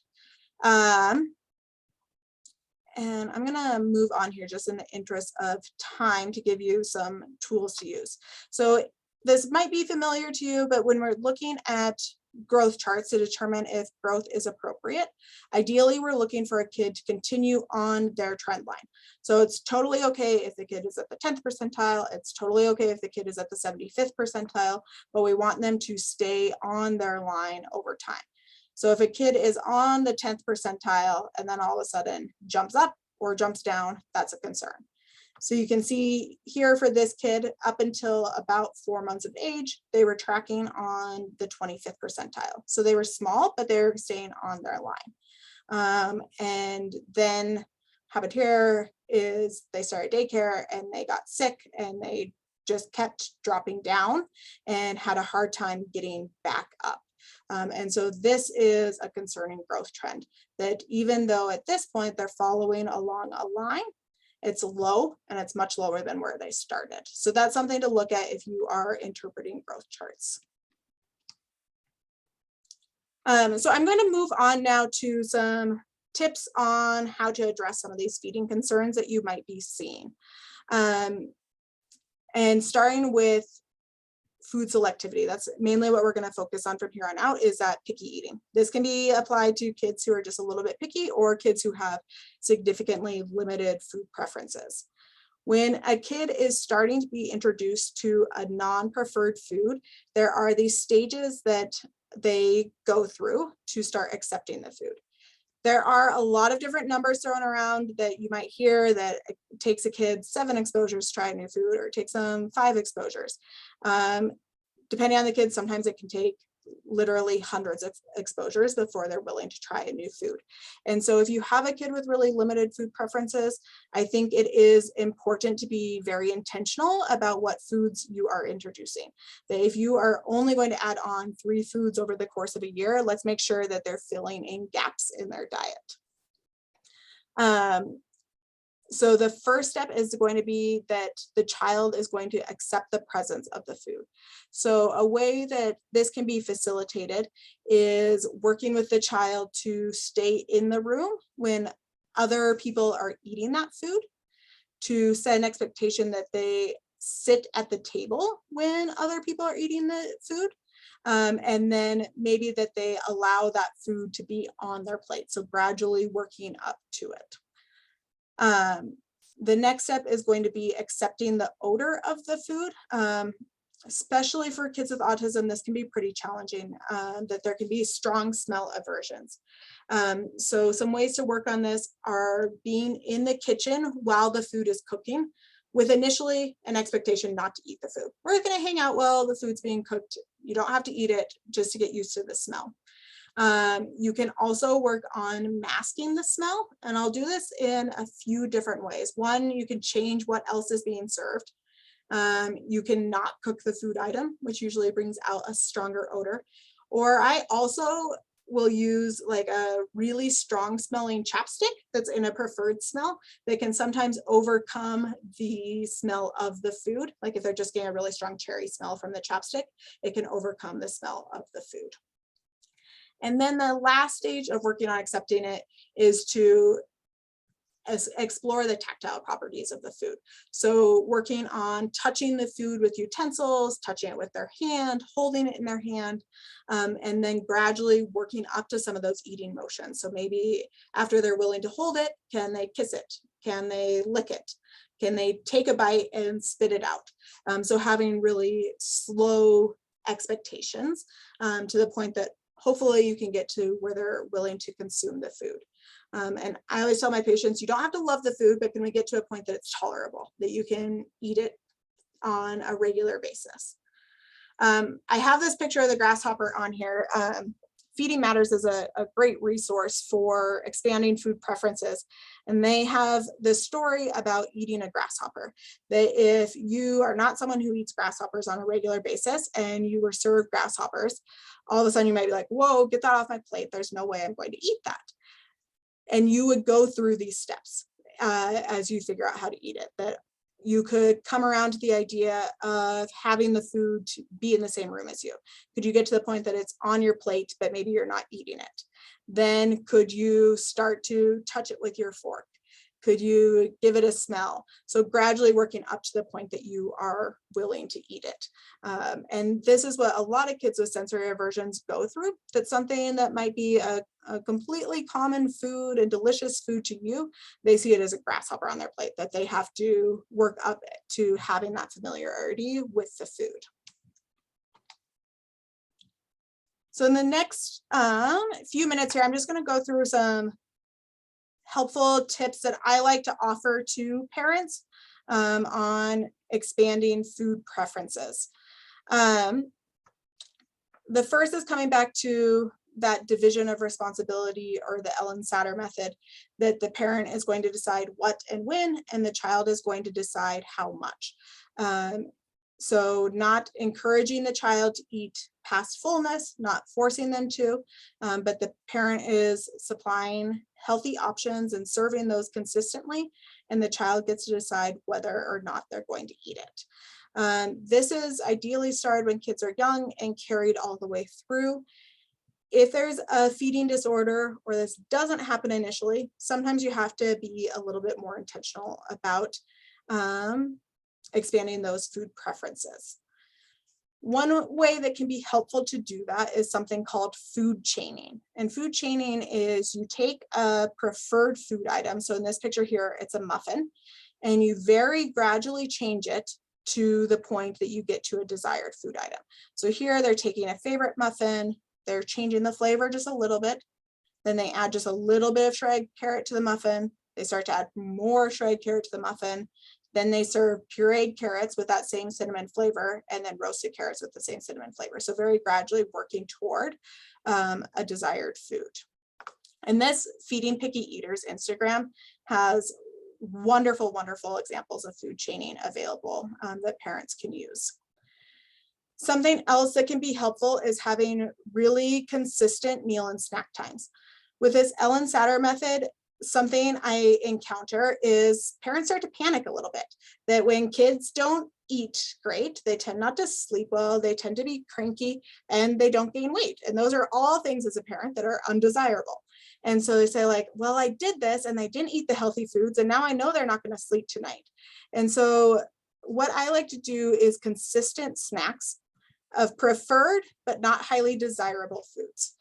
And I'm going to move on here just in the interest of time to give you some tools to use. So this might be familiar to you, but when we're looking at growth charts to determine if growth is appropriate, ideally we're looking for a kid to continue on their trend line. So it's totally okay if the kid is at the 10th percentile, it's totally okay if the kid is at the 75th percentile, but we want them to stay on their line over time. So if a kid is on the 10th percentile and then all of a sudden jumps up or jumps down, that's a concern. So you can see here for this kid, up until about 4 months of age, they were tracking on the 25th percentile. So they were small, but they were staying on their line. And then habit here is they started daycare and they got sick and they just kept dropping down and had a hard time getting back up. And so this is a concerning growth trend, that even though at this point they're following along a line, it's low and it's much lower than where they started. So that's something to look at if you are interpreting growth charts. So I'm going to move on now to some tips on how to address some of these feeding concerns that you might be seeing. And starting with food selectivity, that's mainly what we're going to focus on from here on out, is that picky eating. This can be applied to kids who are just a little bit picky or kids who have significantly limited food preferences. When a kid is starting to be introduced to a non-preferred food, there are these stages that they go through to start accepting the food. There are a lot of different numbers thrown around that you might hear, that it takes a kid 7 exposures to try a new food, or it takes them 5 exposures. Depending on the kid, sometimes it can take literally hundreds of exposures before they're willing to try a new food. And so if you have a kid with really limited food preferences, I think it is important to be very intentional about what foods you are introducing. That if you are only going to add on 3 foods over the course of a year, let's make sure that they're filling in gaps in their diet. So the first step is going to be that the child is going to accept the presence of the food. So a way that this can be facilitated is working with the child to stay in the room when other people are eating that food, to set an expectation that they sit at the table when other people are eating the food. And then maybe that they allow that food to be on their plate. So gradually working up to it. The next step is going to be accepting the odor of the food. Especially for kids with autism, this can be pretty challenging, that there can be strong smell aversions. So some ways to work on this are being in the kitchen while the food is cooking, with initially an expectation not to eat the food. We're going to hang out while the food's being cooked. You don't have to eat it, just to get used to the smell. You can also work on masking the smell, and I'll do this in a few different ways. One, you can change what else is being served. You can not cook the food item, which usually brings out a stronger odor. Or I also will use like a really strong smelling chapstick that's in a preferred smell that can sometimes overcome the smell of the food. Like if they're just getting a really strong cherry smell from the chapstick, it can overcome the smell of the food. And then the last stage of working on accepting it is to explore the tactile properties of the food. So working on touching the food with utensils, touching it with their hand, holding it in their hand, and then gradually working up to some of those eating motions. So maybe after they're willing to hold it, can they kiss it? Can they lick it? Can they take a bite and spit it out? So having really slow expectations to the point that hopefully you can get to where they're willing to consume the food. And I always tell my patients, you don't have to love the food, but can we get to a point that it's tolerable, that you can eat it on a regular basis? I have this picture of the grasshopper on here. Feeding Matters is a great resource for expanding food preferences. And they have this story about eating a grasshopper, that if you are not someone who eats grasshoppers on a regular basis and you were served grasshoppers, all of a sudden you might be like, whoa, get that off my plate. There's no way I'm going to eat that. And you would go through these steps as you figure out how to eat it, that you could come around to the idea of having the food to be in the same room as you. Could you get to the point that it's on your plate, but maybe you're not eating it? Then could you start to touch it with your fork? Could you give it a smell? So gradually working up to the point that you are willing to eat it. And this is what a lot of kids with sensory aversions go through. That's something that might be a completely common food and delicious food to you. They see it as a grasshopper on their plate, that they have to work up to having that familiarity with the food. So in the next few minutes here, I'm just going to go through some helpful tips that I like to offer to parents on expanding food preferences. The first is coming back to that division of responsibility, or the Ellen Satter method, that the parent is going to decide what and when, and the child is going to decide how much. So not encouraging the child to eat past fullness, not forcing them to, but the parent is supplying healthy options and serving those consistently, and the child gets to decide whether or not they're going to eat it. This is ideally started when kids are young and carried all the way through. If there's a feeding disorder or this doesn't happen initially, sometimes you have to be a little bit more intentional about expanding those food preferences. One way that can be helpful to do that is something called food chaining. And food chaining is you take a preferred food item. So in this picture here, it's a muffin, and you very gradually change it to the point that you get to a desired food item. So here they're taking a favorite muffin, they're changing the flavor just a little bit. Then they add just a little bit of shredded carrot to the muffin. They start to add more shredded carrot to the muffin. Then they serve pureed carrots with that same cinnamon flavor, and then roasted carrots with the same cinnamon flavor. So very gradually working toward a desired food. And this Feeding Picky Eaters Instagram has wonderful, wonderful examples of food chaining available that parents can use. Something else that can be helpful is having really consistent meal and snack times. With this Ellen Satter method, something I encounter is parents start to panic a little bit, that when kids don't eat great, they tend not to sleep well, they tend to be cranky, and they don't gain weight. And those are all things as a parent that are undesirable. And so they say like, well, I did this and they didn't eat the healthy foods, and now I know they're not going to sleep tonight. And so what I like to do is consistent snacks of preferred but not highly desirable foods.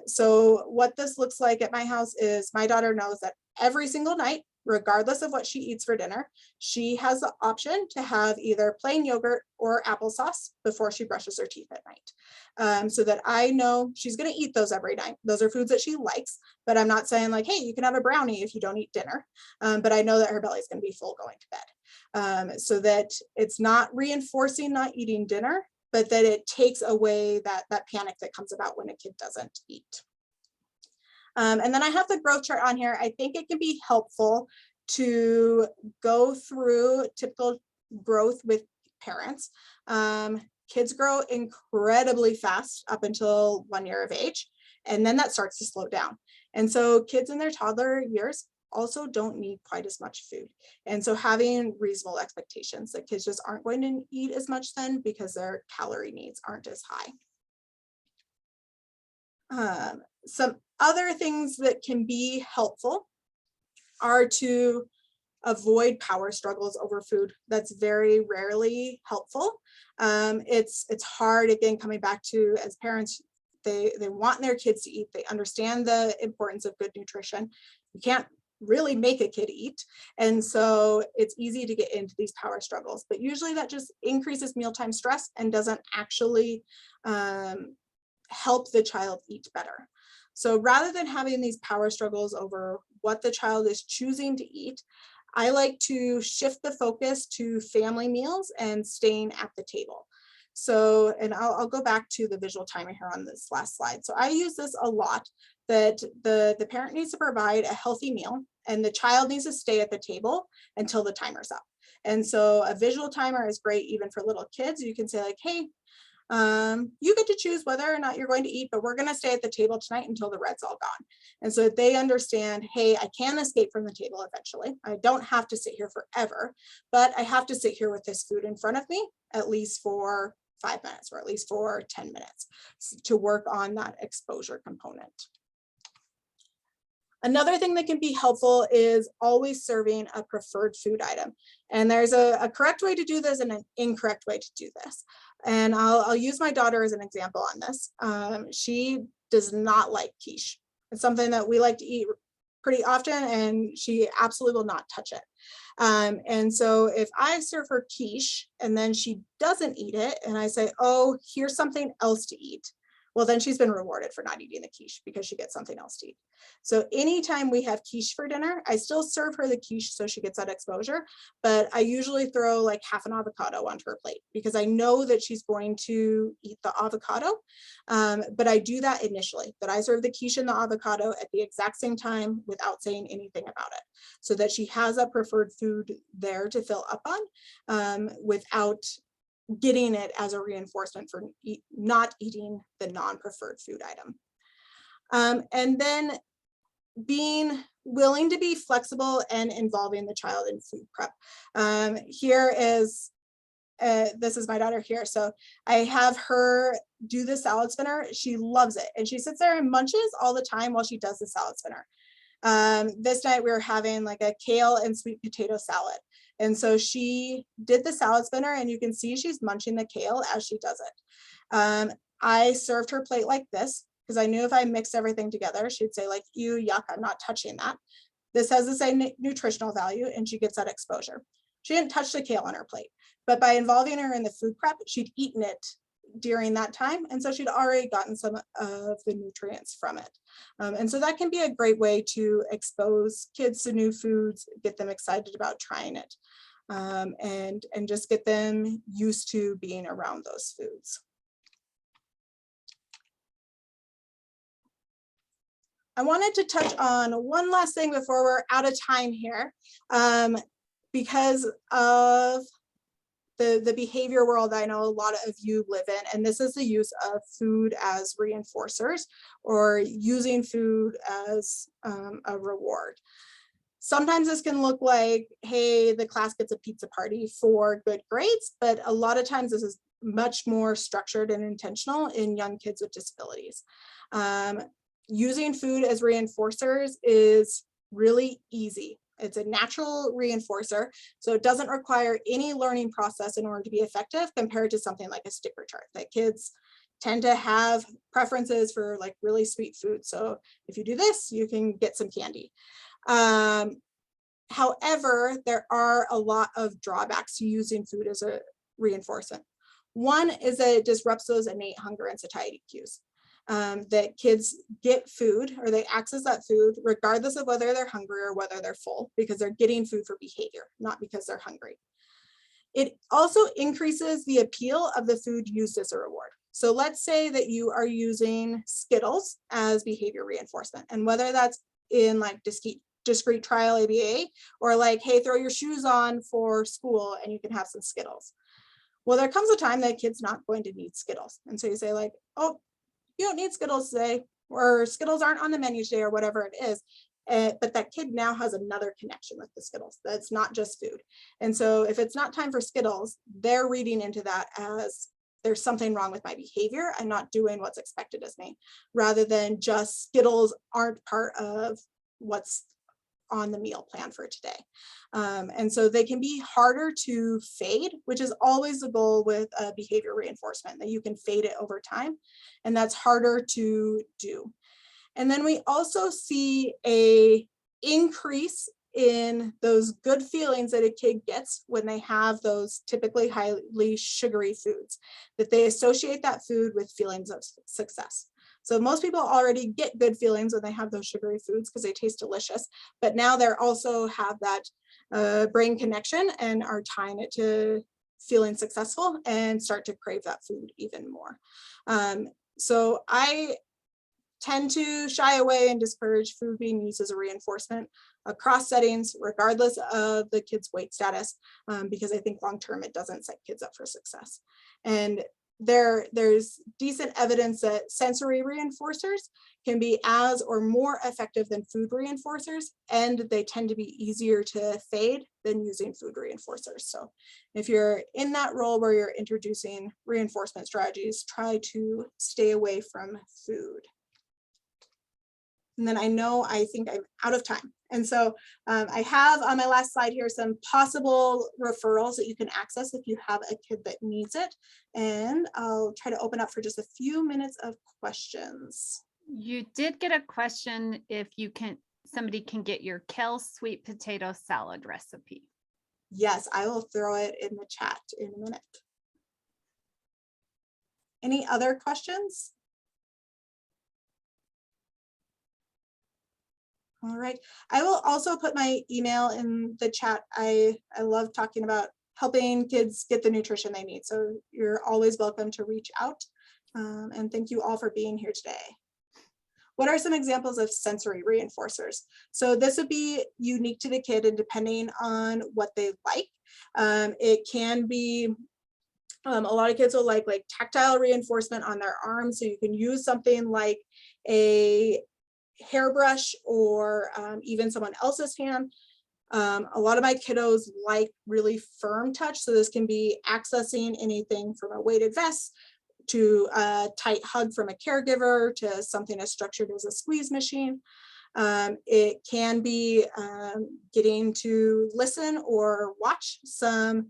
So what this looks like at my house is my daughter knows that every single night, regardless of what she eats for dinner, she has the option to have either plain yogurt or applesauce before she brushes her teeth at night. So that I know she's going to eat those every night. Those are foods that she likes, but I'm not saying like, hey, you can have a brownie if you don't eat dinner. But I know that her belly is going to be full going to bed. So that it's not reinforcing not eating dinner, but that it takes away that panic that comes about when a kid doesn't eat. And then I have the growth chart on here. I think it can be helpful to go through typical growth with parents. Kids grow incredibly fast up until 1 year of age, and then that starts to slow down. And so kids in their toddler years also don't need quite as much food. And so having reasonable expectations that kids just aren't going to eat as much then because their calorie needs aren't as high. Some other things that can be helpful are to avoid power struggles over food. That's very rarely helpful. It's hard, again, coming back to as parents, they want their kids to eat. They understand the importance of good nutrition. You can't really make a kid eat. And so it's easy to get into these power struggles, but usually that just increases mealtime stress and doesn't actually help the child eat better. So rather than having these power struggles over what the child is choosing to eat, I like to shift the focus to family meals and staying at the table. So, and I'll go back to the visual timer here on this last slide. So I use this a lot, that the parent needs to provide a healthy meal and the child needs to stay at the table until the timer's up. And so a visual timer is great even for little kids. You can say like, hey, you get to choose whether or not you're going to eat, but we're going to stay at the table tonight until the red's all gone. And so they understand, hey, I can escape from the table eventually. I don't have to sit here forever, but I have to sit here with this food in front of me at least for 5 minutes or at least for 10 minutes to work on that exposure component. Another thing that can be helpful is always serving a preferred food item. And there's a correct way to do this and an incorrect way to do this. And I'll use my daughter as an example on this. She does not like quiche. It's something that we like to eat pretty often, and she absolutely will not touch it. And so if I serve her quiche and then she doesn't eat it, and I say, oh, here's something else to eat, well, then she's been rewarded for not eating the quiche because she gets something else to eat. So anytime we have quiche for dinner, I still serve her the quiche so she gets that exposure, but I usually throw like half an avocado onto her plate because I know that she's going to eat the avocado. But I do that initially, that I serve the quiche and the avocado at the exact same time without saying anything about it, so that she has a preferred food there to fill up on without getting it as a reinforcement for not eating the non-preferred food item. And then being willing to be flexible and involving the child in food prep. Here is, this is my daughter here. So I have her do the salad spinner. She loves it. And she sits there and munches all the time while she does the salad spinner. This night we were having like a kale and sweet potato salad. And so she did the salad spinner and you can see she's munching the kale as she does it. I served her plate like this because I knew if I mixed everything together, she'd say like, ew, yuck, I'm not touching that. This has the same nutritional value and she gets that exposure. She didn't touch the kale on her plate, but by involving her in the food prep, she'd eaten it during that time. And so she'd already gotten some of the nutrients from it. And so that can be a great way to expose kids to new foods, get them excited about trying it, and just get them used to being around those foods. I wanted to touch on one last thing before we're out of time here, because of the behavior world I know a lot of you live in, and this is the use of food as reinforcers or using food as a reward. Sometimes this can look like, hey, the class gets a pizza party for good grades, but a lot of times this is much more structured and intentional in young kids with disabilities. Using food as reinforcers is really easy. It's a natural reinforcer, so it doesn't require any learning process in order to be effective compared to something like a sticker chart that kids tend to have preferences for, like really sweet food. So if you do this, you can get some candy. However, there are a lot of drawbacks to using food as a reinforcement. One is that it disrupts those innate hunger and satiety cues. That kids get food or they access that food regardless of whether they're hungry or whether they're full, because they're getting food for behavior, not because they're hungry. It also increases the appeal of the food used as a reward. So let's say that you are using Skittles as behavior reinforcement, and whether that's in like discrete trial ABA or like, hey, throw your shoes on for school and you can have some Skittles. Well, there comes a time that a kid's not going to need Skittles. And so you say like, oh, you don't need Skittles today, or Skittles aren't on the menu today, or whatever it is. But that kid now has another connection with the Skittles. That's not just food. And so if it's not time for Skittles, they're reading into that as there's something wrong with my behavior. I'm not doing what's expected of me, rather than just Skittles aren't part of what's on the meal plan for today. And so they can be harder to fade, which is always the goal with behavior reinforcement, that you can fade it over time. And that's harder to do. And then we also see a increase in those good feelings that a kid gets when they have those typically highly sugary foods, that they associate that food with feelings of success. So most people already get good feelings when they have those sugary foods because they taste delicious, but now they're also have that brain connection and are tying it to feeling successful and start to crave that food even more. So I tend to shy away and discourage food being used as a reinforcement across settings, regardless of the kid's weight status, because I think long-term it doesn't set kids up for success. And there's decent evidence that sensory reinforcers can be as or more effective than food reinforcers, and they tend to be easier to fade than using food reinforcers. So if you're in that role where you're introducing reinforcement strategies, try to stay away from food. And then I think I'm out of time. And so I have on my last slide here some possible referrals that you can access if you have a kid that needs it. And I'll try to open up for just a few minutes of questions. You did get a question if somebody can get your kale sweet potato salad recipe. Yes, I will throw it in the chat in a minute. Any other questions? All right, I will also put my email in the chat. I love talking about helping kids get the nutrition they need. So you're always welcome to reach out. And thank you all for being here today. What are some examples of sensory reinforcers? So this would be unique to the kid and depending on what they like. It can be, a lot of kids will like tactile reinforcement on their arms. So you can use something like a hairbrush or even someone else's hand. A lot of my kiddos like really firm touch. So this can be accessing anything from a weighted vest to a tight hug from a caregiver to something as structured as a squeeze machine. It can be getting to listen or watch some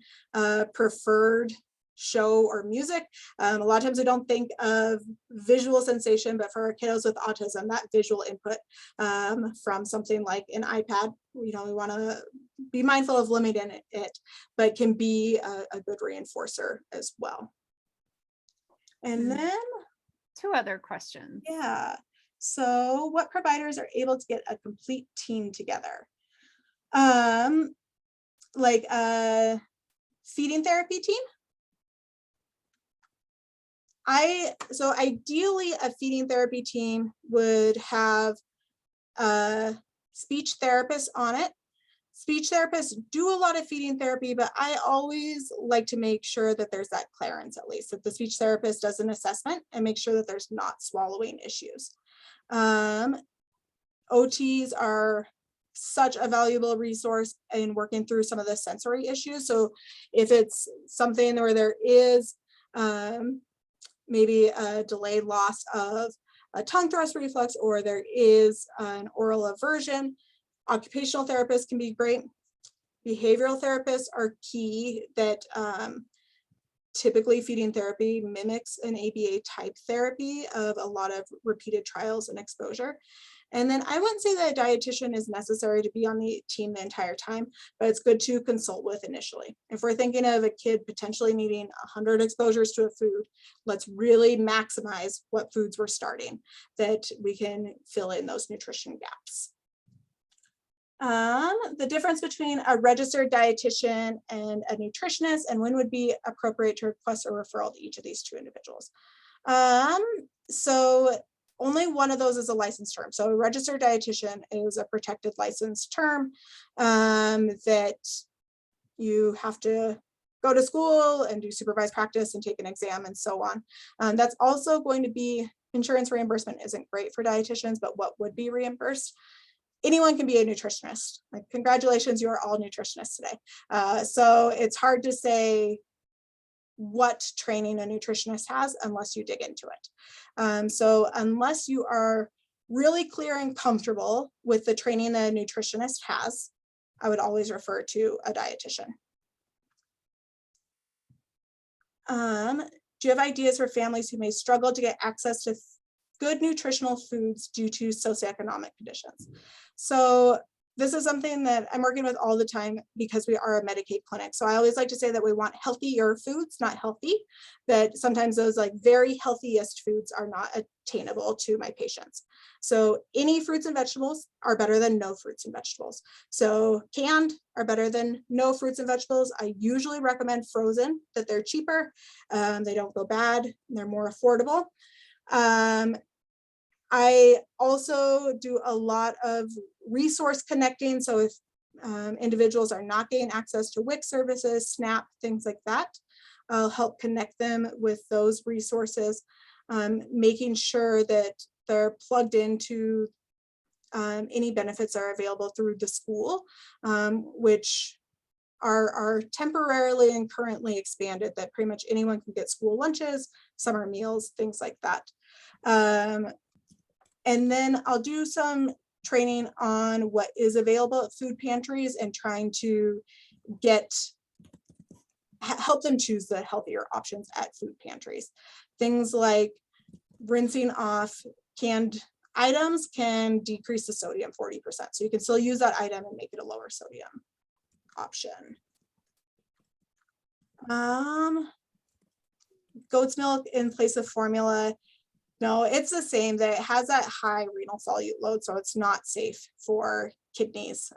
preferred show or music. A lot of times I don't think of visual sensation, but for our kiddos with autism, that visual input from something like an iPad, we want to be mindful of limiting it, but can be a good reinforcer as well. And then two other questions. Yeah. So what providers are able to get a complete team together? Like a feeding therapy team? So ideally a feeding therapy team would have a speech therapist on it, Speech therapists do a lot of feeding therapy, but I always like to make sure that there's that clearance, at least that the speech therapist does an assessment and make sure that there's not swallowing issues. OTs are such a valuable resource in working through some of the sensory issues. So if it's something where there is maybe a delayed loss of a tongue thrust reflex, or there is an oral aversion, occupational therapists can be great. Behavioral therapists are key. That typically feeding therapy mimics an ABA type therapy of a lot of repeated trials and exposure. And then I wouldn't say that a dietitian is necessary to be on the team the entire time, but it's good to consult with initially. If we're thinking of a kid potentially needing 100 exposures to a food, let's really maximize what foods we're starting, that we can fill in those nutrition gaps. The difference between a registered dietitian and a nutritionist, and when would be appropriate to request a referral to each of these two individuals. So only one of those is a licensed term. So a registered dietitian is a protected licensed term that you have to go to school and do supervised practice and take an exam and so on. That's also going to be, insurance reimbursement isn't great for dietitians, but what would be reimbursed? Anyone can be a nutritionist. Like, congratulations, you are all nutritionists today. So it's hard to say what training a nutritionist has unless you dig into it. So unless you are really clear and comfortable with the training that a nutritionist has, I would always refer to a dietitian. Do you have ideas for families who may struggle to get access to good nutritional foods due to socioeconomic conditions? So this is something that I'm working with all the time because we are a Medicaid clinic. So I always like to say that we want healthier foods, not healthy, that sometimes those like very healthiest foods are not attainable to my patients. So any fruits and vegetables are better than no fruits and vegetables. So canned are better than no fruits and vegetables. I usually recommend frozen, that they're cheaper, they don't go bad, they're more affordable. I also do a lot of resource connecting. So if individuals are not getting access to WIC services, SNAP, things like that, I'll help connect them with those resources, making sure that they're plugged into any benefits that are available through the school, which are temporarily and currently expanded, that pretty much anyone can get school lunches, summer meals, things like that. And then I'll do some training on what is available at food pantries and trying to help them choose the healthier options at food pantries. Things like rinsing off canned items can decrease the sodium 40%. So you can still use that item and make it a lower sodium option. Goat's milk in place of formula. No, it's the same, that it has that high renal solute load, so it's not safe for kidneys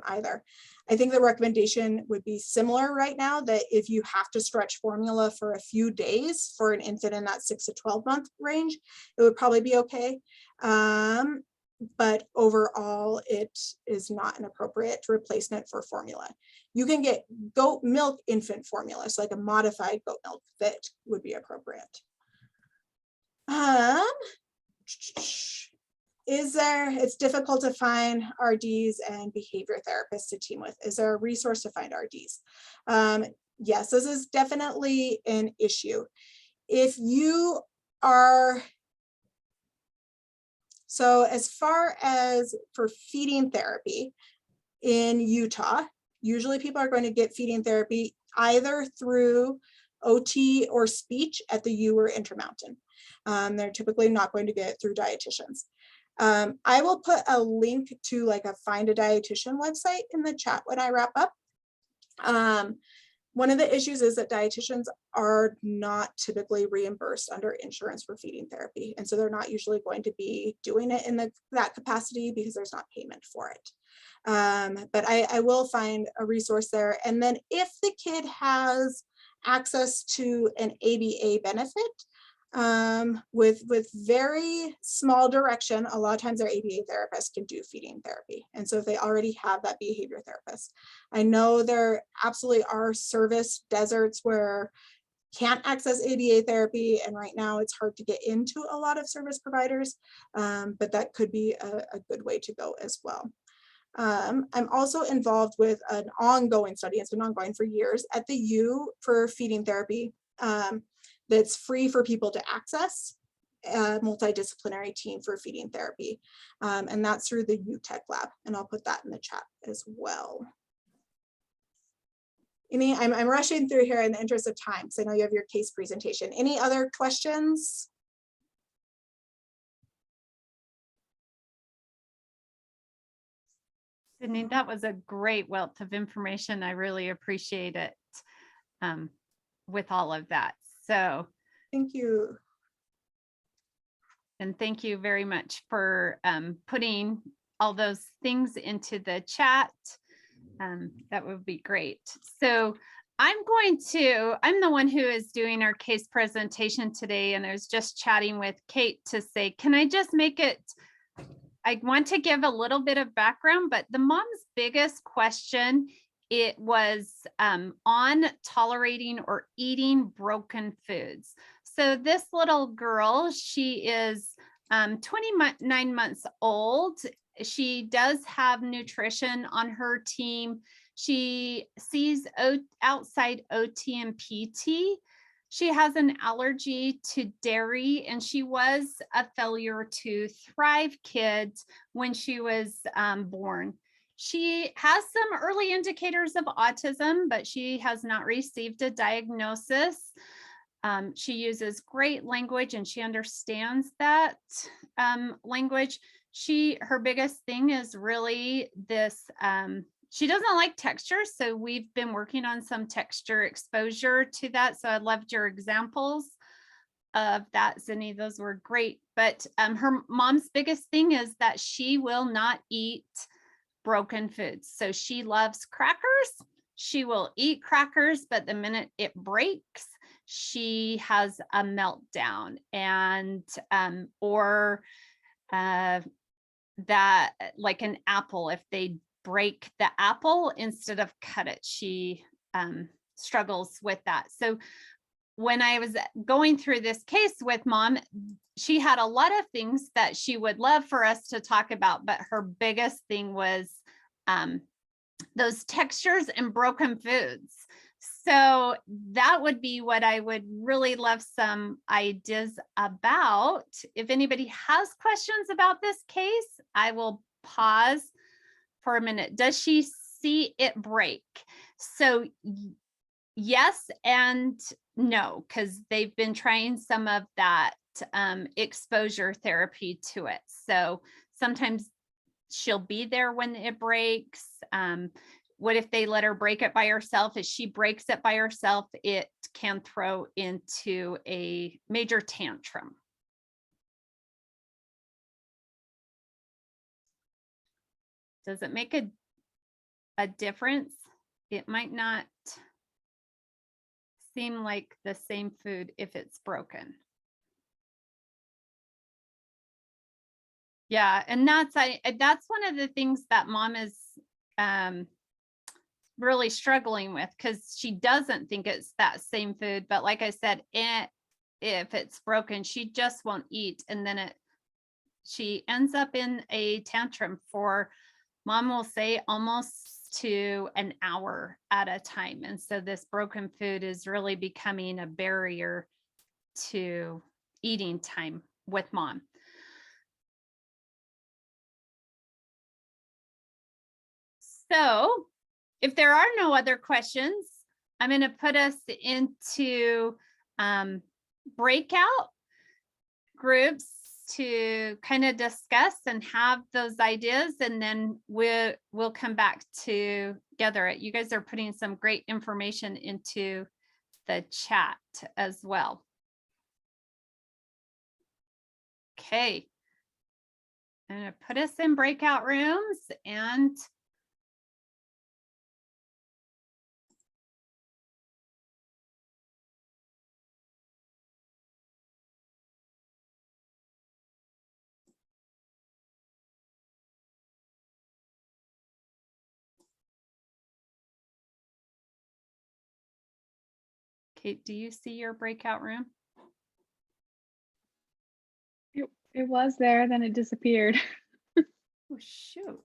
either. I think the recommendation would be similar right now, that if you have to stretch formula for a few days for an infant in that 6 to 12 month range, it would probably be okay. But overall, it is not an appropriate replacement for formula. You can get goat milk infant formula, so like a modified goat milk, that would be appropriate. It's difficult to find RDs and behavior therapists to team with. Is there a resource to find RDs? Yes, this is definitely an issue. If you are, so as far as for feeding therapy in Utah, usually people are going to get feeding therapy either through OT or speech at the U or Intermountain. They're typically not going to get it through dietitians. I will put a link to like a Find a Dietitian website in the chat when I wrap up. One of the issues is that dietitians are not typically reimbursed under insurance for feeding therapy. And so they're not usually going to be doing it in that capacity because there's not payment for it. But I will find a resource there. And then if the kid has access to an ABA benefit, with very small direction. A lot of times our ABA therapists can do feeding therapy. And so if they already have that behavior therapist, I know there absolutely are service deserts where can't access ABA therapy. And right now it's hard to get into a lot of service providers, but that could be a good way to go as well. I'm also involved with an ongoing study, it's been ongoing for years, at the U for feeding therapy that's free for people to access, a multidisciplinary team for feeding therapy. And that's through the UTech lab, and I'll put that in the chat as well. I'm rushing through here in the interest of time, because I know you have your case presentation. Any other questions? Sydney, that was a great wealth of information. I really appreciate it with all of that. So thank you. And thank you very much for putting all those things into the chat. That would be great. So I'm the one who is doing our case presentation today. And I was just chatting with Kate to say, can I just make it, I want to give a little bit of background, but the mom's biggest question, it was on tolerating or eating broken foods. So this little girl, she is 29 months old. She does have nutrition on her team. She sees outside OT and PT. She has an allergy to dairy, and she was a failure to thrive kid when she was born. She has some early indicators of autism, but she has not received a diagnosis. She uses great language and she understands that language. Her biggest thing is really this, she doesn't like texture. So we've been working on some texture exposure to that. So I loved your examples of that, Zinni. Those were great. But her mom's biggest thing is that she will not eat broken foods. So she loves crackers. She will eat crackers, but the minute it breaks, she has a meltdown. And that, like an apple, if they break the apple instead of cut it, she struggles with that. So when I was going through this case with mom, she had a lot of things that she would love for us to talk about, but her biggest thing was those textures and broken foods. So that would be what I would really love some ideas about. If anybody has questions about this case, I will pause for a minute. Does she see it break? So yes and no, because they've been trying some of that exposure therapy to it. So sometimes she'll be there when it breaks. What if they let her break it by herself? If she breaks it by herself, it can throw into a major tantrum. Does it make a difference? It might not seem like the same food if it's broken. Yeah, and that's one of the things that mom is really struggling with, because she doesn't think it's that same food. But like I said, if it's broken, she just won't eat. And then she ends up in a tantrum for, mom will say, almost to an hour at a time. And so this broken food is really becoming a barrier to eating time with mom. So if there are no other questions, I'm going to put us into breakout groups to kind of discuss and have those ideas, and then we'll come back together. You guys are putting some great information into the chat as well. Okay. I'm going to put us in breakout rooms, and Kate, do you see your breakout room? It was there, then it disappeared. Oh, shoot.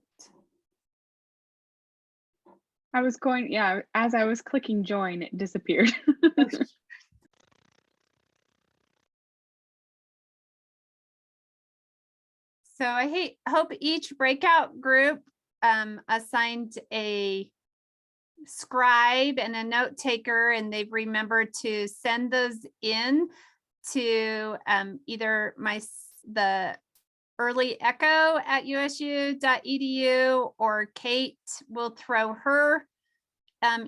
I was going, yeah, as I was clicking join, it disappeared. Oh, so I hope each breakout group assigned a scribe and a note taker, and they've remembered to send those in to either the Early ECHO at usu.edu, or Kate will throw her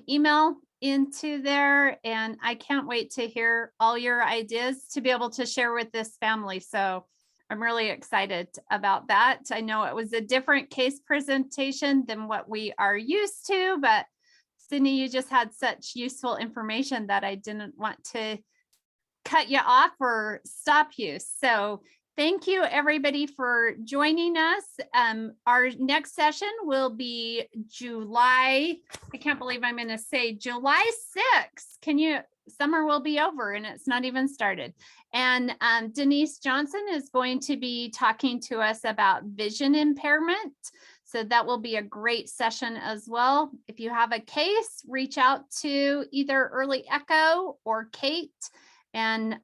email into there. And I can't wait to hear all your ideas to be able to share with this family. So I'm really excited about that. I know it was a different case presentation than what we are used to, but Sydney, you just had such useful information that I didn't want to cut you off or stop you. So thank you everybody for joining us. Our next session will be July, I can't believe I'm going to say July 6th. Summer will be over and it's not even started. And Denise Johnson is going to be talking to us about vision impairment. So that will be a great session as well. If you have a case, reach out to either Early ECHO or Kate. And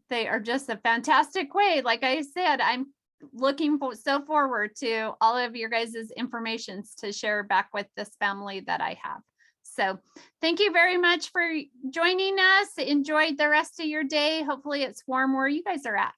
they are just a fantastic way. Like I said, I'm looking so forward to all of your guys' information to share back with this family that I have. So thank you very much for joining us. Enjoy the rest of your day. Hopefully it's warm where you guys are at.